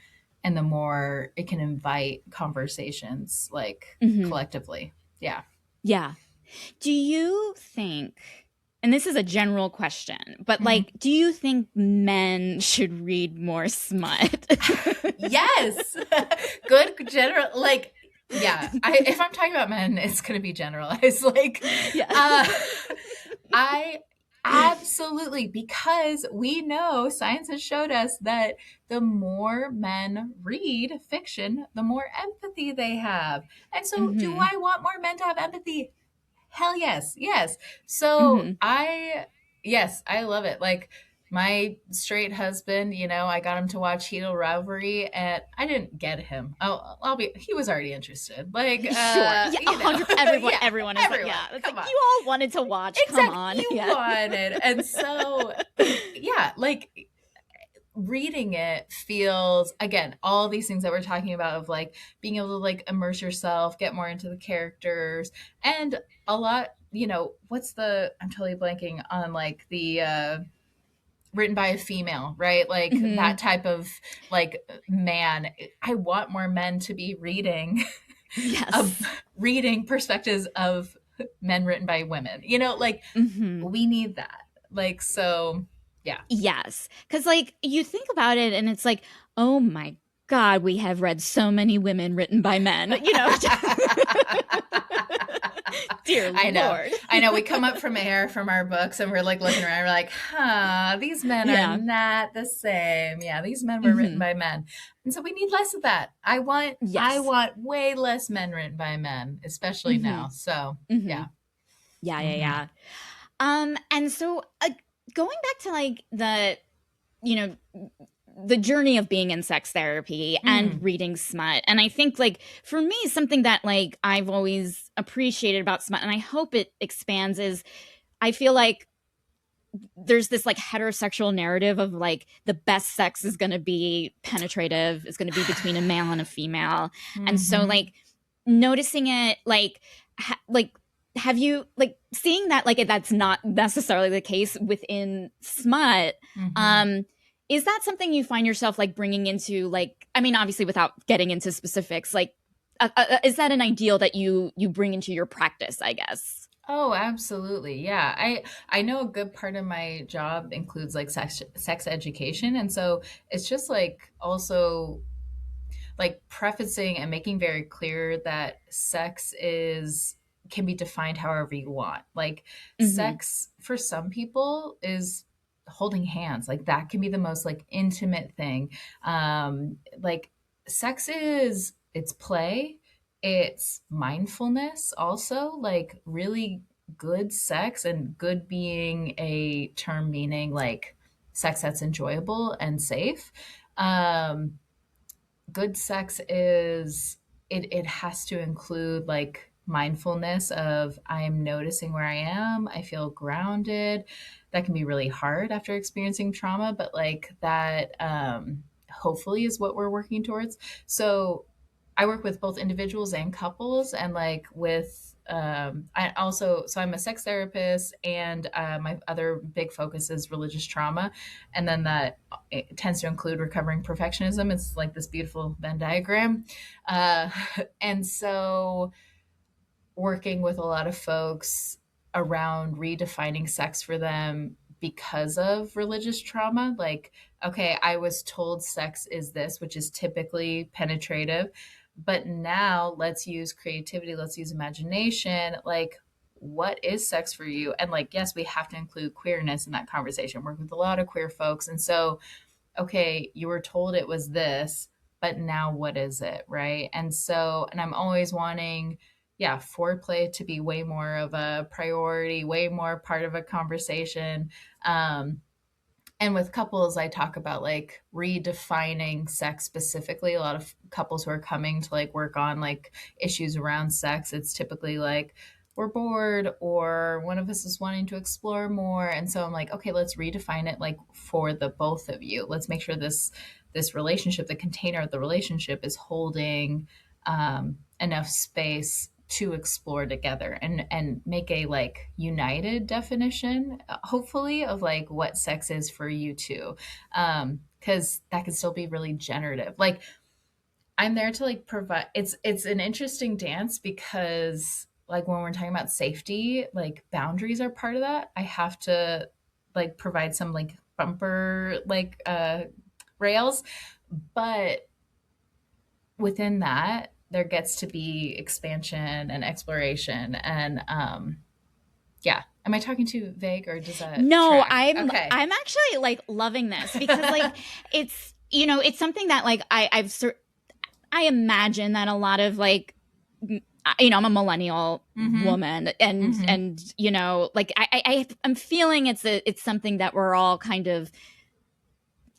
and the more it can invite conversations like Mhm. collectively. Yeah. Yeah. Do you think, and this is a general question, but Mhm. like, do you think men should read more smut? Yes. Good general, like, yeah. If I'm talking about men, it's going to be generalized. Like, Yeah. uh I absolutely, because we know science has showed us that the more men read fiction, the more empathy they have. And so, do Mhm. I want more men to have empathy? Hell yes, yes. So Mhm. yes, I love it. Like, my straight husband, I got him to watch Heated Rivalry, and I didn't get him. He was already interested. Like, Sure. Yeah, 100, everyone yeah, everyone is like, everyone, yeah. It's like come on. you all wanted to watch. Come Exactly, on. you Yeah. wanted. And so, yeah, like, reading it feels, again, all these things that we're talking about of like being able to like immerse yourself, get more into the characters, and a lot, what's the, I'm totally blanking on like the written by a female, right? Like that Mm-hmm. type of like man. I want more men to be reading uh, Yes. reading perspectives of men written by women. Like Mm-hmm. we need that. Like so yeah. Yes. Because, like, you think about it and it's like, oh my God, we have read so many women written by men, Dear I know. Lord. I know. We come up from air from our books and we're like looking around. We're like, these men are Yeah. not the same. Yeah, these men were written Mm-hmm. by men. And so we need less of that. I Yes. want way less men written by men, especially Mm-hmm. now. So Mm-hmm. yeah. Yeah, yeah, Hmm. yeah. And so going back to like you know, the journey of being in sex therapy and Mm. reading smut. And I think like for me, something that like I've always appreciated about smut, and I hope it expands, is I feel like there's this like heterosexual narrative of like the best sex is going to be penetrative, is going to be between a male and a female. And so Hmm. like noticing it like like have you like seeing that like that's not necessarily the case within smut. Hmm. um is that something you find yourself like bringing into, like, I mean, obviously without getting into specifics, like is that an ideal that you bring into your practice, I guess? Oh, absolutely. Yeah. I know a good part of my job includes like sex education, and so it's just like also like prefacing and making very clear that sex is can be defined however you want. Like Mm-hmm. sex for some people is holding hands. Like that can be the most like intimate thing. Like sex is it's play, it's mindfulness also, like really good sex, and good being a term meaning like sex that's enjoyable and safe. Um, Good sex is it has to include like mindfulness of I'm noticing where I am, I feel grounded. That can be really hard after experiencing trauma, but like that hopefully is what we're working towards. So I work with both individuals and couples, and like with I also, so I'm a sex therapist, and my other big focus is religious trauma, and then that it tends to include recovering perfectionism. It's like this beautiful Venn diagram. Uh, and so working with a lot of folks around redefining sex for them because of religious trauma. Like, okay, I was told sex is this, which is typically penetrative, but now let's use creativity, let's use imagination. Like, what is sex for you? And like, yes, we have to include queerness in that conversation. Work with a lot of queer folks. And so okay, you were told it was this, but now what is it? Right. And so, and I'm always wanting, yeah, foreplay to be way more of a priority, way more part of a conversation. Um, and with couples, I talk about like redefining sex specifically. A lot of couples who are coming to like work on like issues around sex, it's typically like we're bored or one of us is wanting to explore more. And so I'm like, okay, let's redefine it like for the both of you. Let's make sure this relationship, the container of the relationship, is holding enough space to explore together and make a like united definition, hopefully, of like what sex is for you two, because that can still be really generative. Like I'm there to like provide, it's an interesting dance because like when we're talking about safety, like boundaries are part of that. I have to like provide some like bumper like rails, but within that there gets to be expansion and exploration. And yeah, am I talking too vague or does that No, track? I'm Okay. I'm actually like loving this because like it's, it's something that like I imagine that a lot of like I'm a millennial Mm-hmm. woman, Mm-hmm. and like I'm feeling it's something that we're all kind of,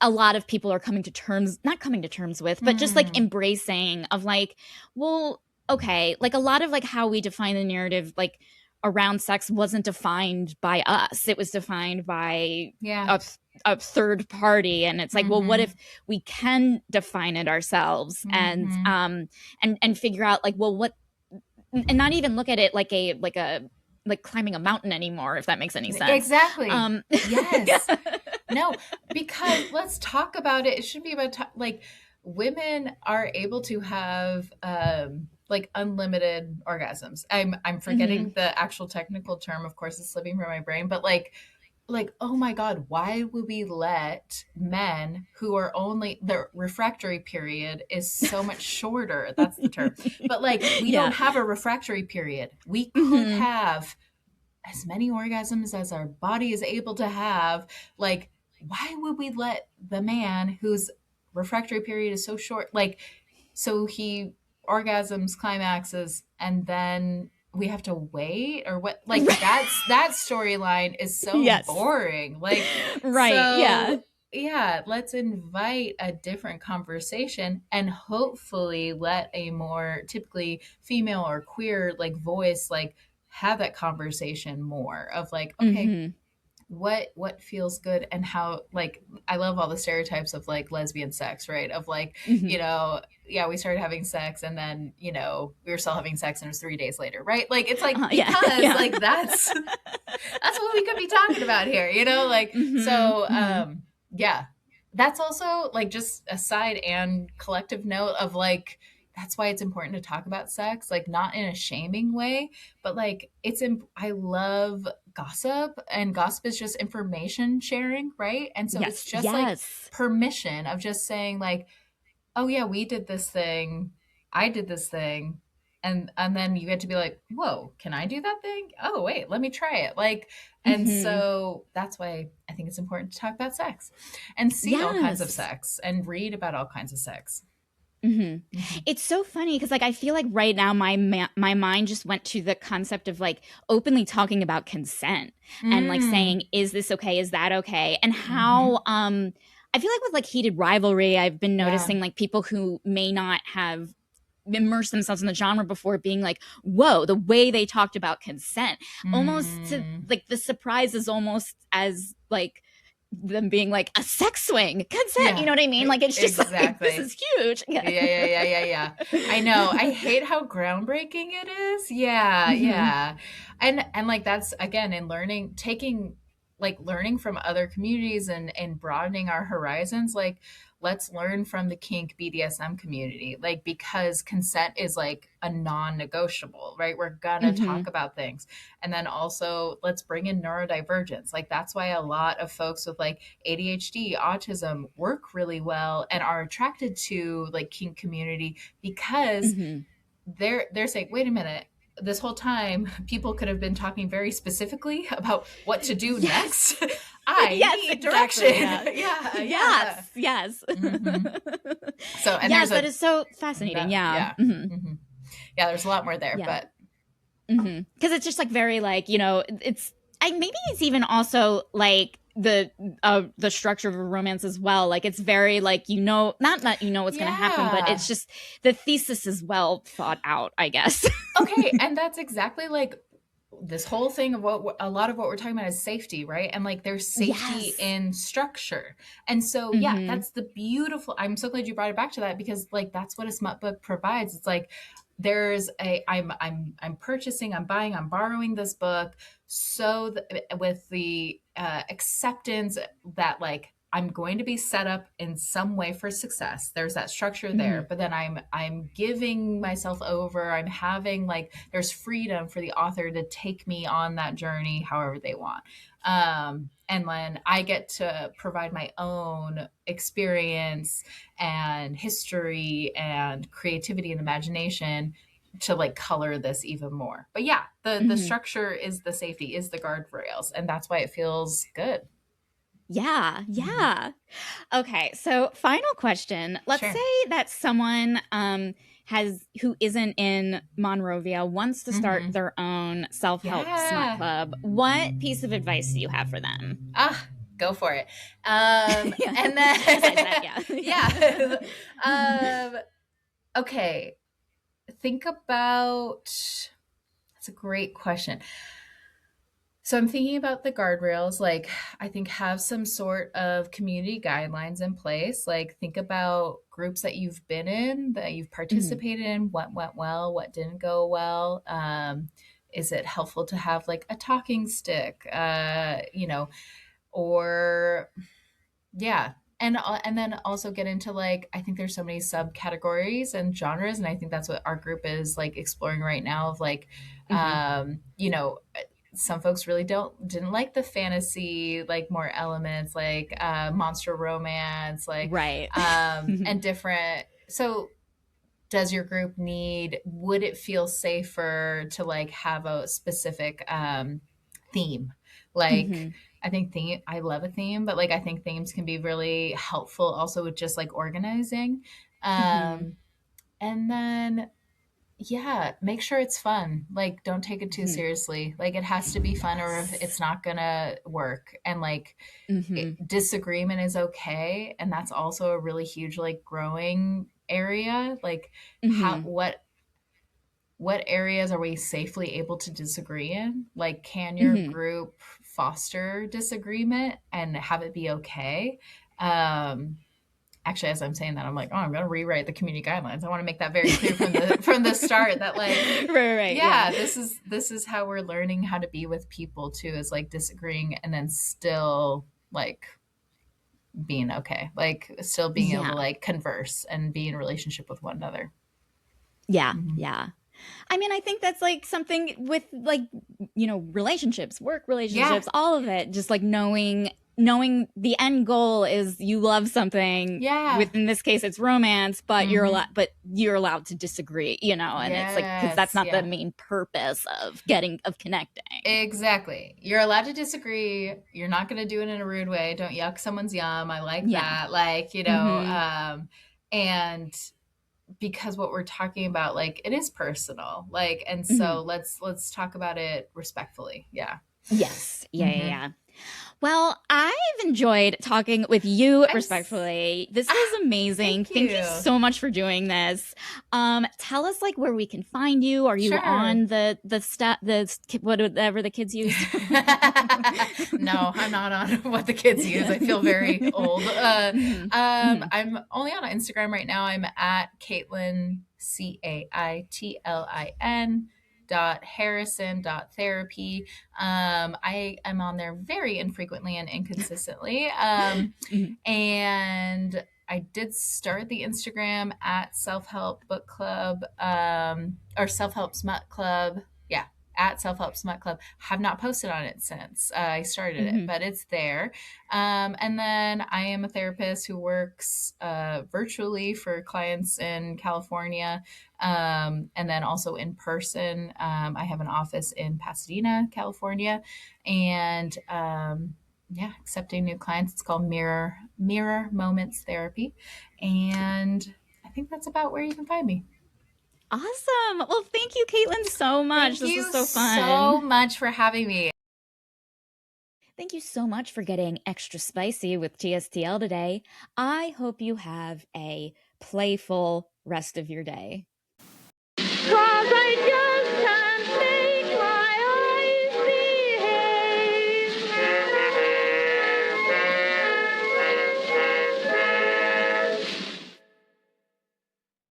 a lot of people are coming to terms, not coming to terms with, but just like Mm. embracing of like, well, okay, like a lot of like how we define the narrative like around sex wasn't defined by us. It was defined by Yeah. us, a third party, and it's like, well, what Mm-hmm. if we can define it ourselves, Mm-hmm. and figure out like, well, what, and not even look at it like a like climbing a mountain anymore, if that makes any sense. Exactly. Yeah. Yes. No, because let's talk about it. It should be about like women are able to have like unlimited orgasms. I'm Mm-hmm. forgetting the actual technical term, of course, it's slipping from my brain, but like oh my god, why would we let men who are only their refractory period is so much shorter, that's the term, but like we don't Yeah. have a refractory period, we could Mm-hmm. have as many orgasms as our body is able to have. Like, why would we let the man whose refractory period is so short, like, so he orgasms, climaxes, and then we have to wait or what? Like, that storyline is so Yes. boring. Like, Right. Yeah. so yeah, let's invite a different conversation and hopefully let a more typically female or queer like voice like have that conversation more of like, okay, Mm-hmm. what feels good and how, like, I love all the stereotypes of like lesbian sex, right, of like, Mm-hmm. yeah, we started having sex and then we were still having sex and it was 3 days later, right? Like it's like Yeah. because Yeah. like that's what we could be talking about here, like Mm-hmm. so Mm-hmm. yeah, that's also like just a side and collective note of like that's why it's important to talk about sex, like not in a shaming way, but like I love gossip, and gossip is just information sharing, right? And so it's Yes. just like Yes. permission of just saying like, oh yeah, we did this thing, I did this thing, and then you get to be like, whoa, can I do that thing? Oh wait, let me try it. Like, and Mm-hmm. so that's why I think it's important to talk about sex and see all kinds of Yes. sex and read about all kinds of sex. Mm-hmm. Mm-hmm. It's so funny because like I feel like right now my mind just went to the concept of like openly talking about consent and like Mm. saying, is this okay, is that okay, and Mm-hmm. how I feel like with like heated rivalry I've been Yeah. noticing like people who may not have immersed themselves in the genre before being like, whoa, the way they talked about consent, almost to Mm. like the surprise is almost as like them being like a sex swing consent, you Yeah. know what I mean? Like it's just like this Exactly. is huge. Yeah. Yeah, yeah, yeah, yeah, yeah. I know. I hate how groundbreaking it is. Yeah, Mm-hmm. yeah. And like that's again in learning, taking like learning from other communities and broadening our horizons, like let's learn from the kink BDSM community. Like because consent is like a non-negotiable, right? We're gonna Mm-hmm. talk about things. And then also let's bring in neurodivergence. Like that's why a lot of folks with like ADHD, autism work really well and are attracted to like kink community because Mm-hmm. they're saying, wait a minute, this whole time people could have been talking very specifically about what to do Yes. next. I Yes, need direction. exactly. Yeah. Yeah, yeah. Yes. Yes. Hmm. So and Yes, there's that a is so fascinating. Yeah. yeah. Mm-hmm. Hmm. Yeah, there's a lot more there, Yeah. but Mm-hmm. Because it's just like very like, it's I maybe it's even also like the structure of a romance as well. Like it's very like, not that you know what's gonna happen, but yeah. it's just the thesis is well thought out, I guess. Okay, and that's exactly like this whole thing of what a lot of what we're talking about is safety, right? And like there's safety Yes. in structure. And so yeah, Mm-hmm. that's the beautiful, I'm so glad you brought it back to that because like that's what a smut book provides. It's like there's a I'm purchasing, I'm buying, I'm borrowing this book so with the acceptance that like I'm going to be set up in some way for success. There's that structure Mm-hmm. there, but then I'm giving myself over. I'm having like there's freedom for the author to take me on that journey however they want. And when I get to provide my own experience and history and creativity and imagination to like color this even more. But yeah, the Mm-hmm. structure is the safety, is the guardrails, and that's why it feels good. Yeah, Mhm. yeah. Okay, so final question. Let's Sure. say that someone has who isn't in Monrovia wants to start Hmm. their own self-help smut Yeah. club. What piece of advice do you have for them? Ah, go for it. Yeah. And then Besides that, yeah. yeah. um, okay. Think about, that's a great question. So I'm thinking about the guardrails. Like, I think have some sort of community guidelines in place. Like, think about groups that you've been in, that you've Mhm. participated in, what went well, what didn't go well. Is it helpful to have like a talking stick? Or yeah. And then also get into like I think there's so many subcategories and genres, and I think that's what our group is like exploring right now. Of like, Mhm. um, you know, some folks really didn't like the fantasy like more elements like monster romance like Right. and different. So does your group need, would it feel safer to like have a specific theme, like Mhm. I think theme, I love a theme, but like I think themes can be really helpful also with just like organizing. Mhm. um and then yeah, make sure it's fun. Like, don't take it too Mhm. seriously. Like, it has to be fun, or it's Yes. not gonna work. And like, Mhm. disagreement is okay, and that's also a really huge like growing area. Like, how Mhm. what areas are we safely able to disagree in? Like, can your Mhm. group foster disagreement and have it be okay? Um, Actually, as I'm saying that, I'm like, oh, I'm going to rewrite the community guidelines. I want to make that very clear from the start that like, Right, yeah. yeah, this is how we're learning how to be with people too, is like disagreeing and then still like being okay, like still being able to Yeah. like converse and be in relationship with one another. Yeah, Mm-hmm. yeah. I mean, I think that's like something with like, relationships, work Yeah, relationships, all of it, just like knowing the end goal is you love something. yeah. Within this case, it's romance, but Mm-hmm. you're allowed to disagree, and it's like because that's Yes, not the yeah. main purpose of connecting. Exactly. You're allowed to disagree. You're not going to do it in a rude way. Don't yuck someone's yum. I like Yeah. that. Like, Mm-hmm. and because what we're talking about, like, it is personal. Like, and Mm-hmm. so let's talk about it respectfully. Yeah. Yes. Yeah. Yeah. Mm-hmm. Yeah. Well, I've enjoyed talking with you I'm respectfully. This ah, was amazing. thank Thank you you. so much for doing this. Tell us like where we can find you. Are you Sure. on the whatever the kids use? No, I'm not on what the kids use. Yeah. I feel very old. Mhm. Mhm. I'm only on Instagram right now. I'm at Caitlin, Caitlin .harrison.therapy. I am on there very infrequently and inconsistently. Mhm. And I did start the Instagram at Self Help Book Club, or Self Help Smut Club. Yeah, at Self Help Smut Club. Have not posted on it since I started it, Mhm. but it's there. And then I am a therapist who works virtually for clients in California, and then also in person. I have an office in Pasadena, California, and yeah, accepting new clients. It's called Mirror Moments Therapy, and I think that's about where you can find me. Awesome. Well, thank you, Caitlin, so much. Thank This was you so so fun. much for having me. Thank you so much for getting extra spicy with TSTL today. I hope you have a playful rest of your day. 'Cause I just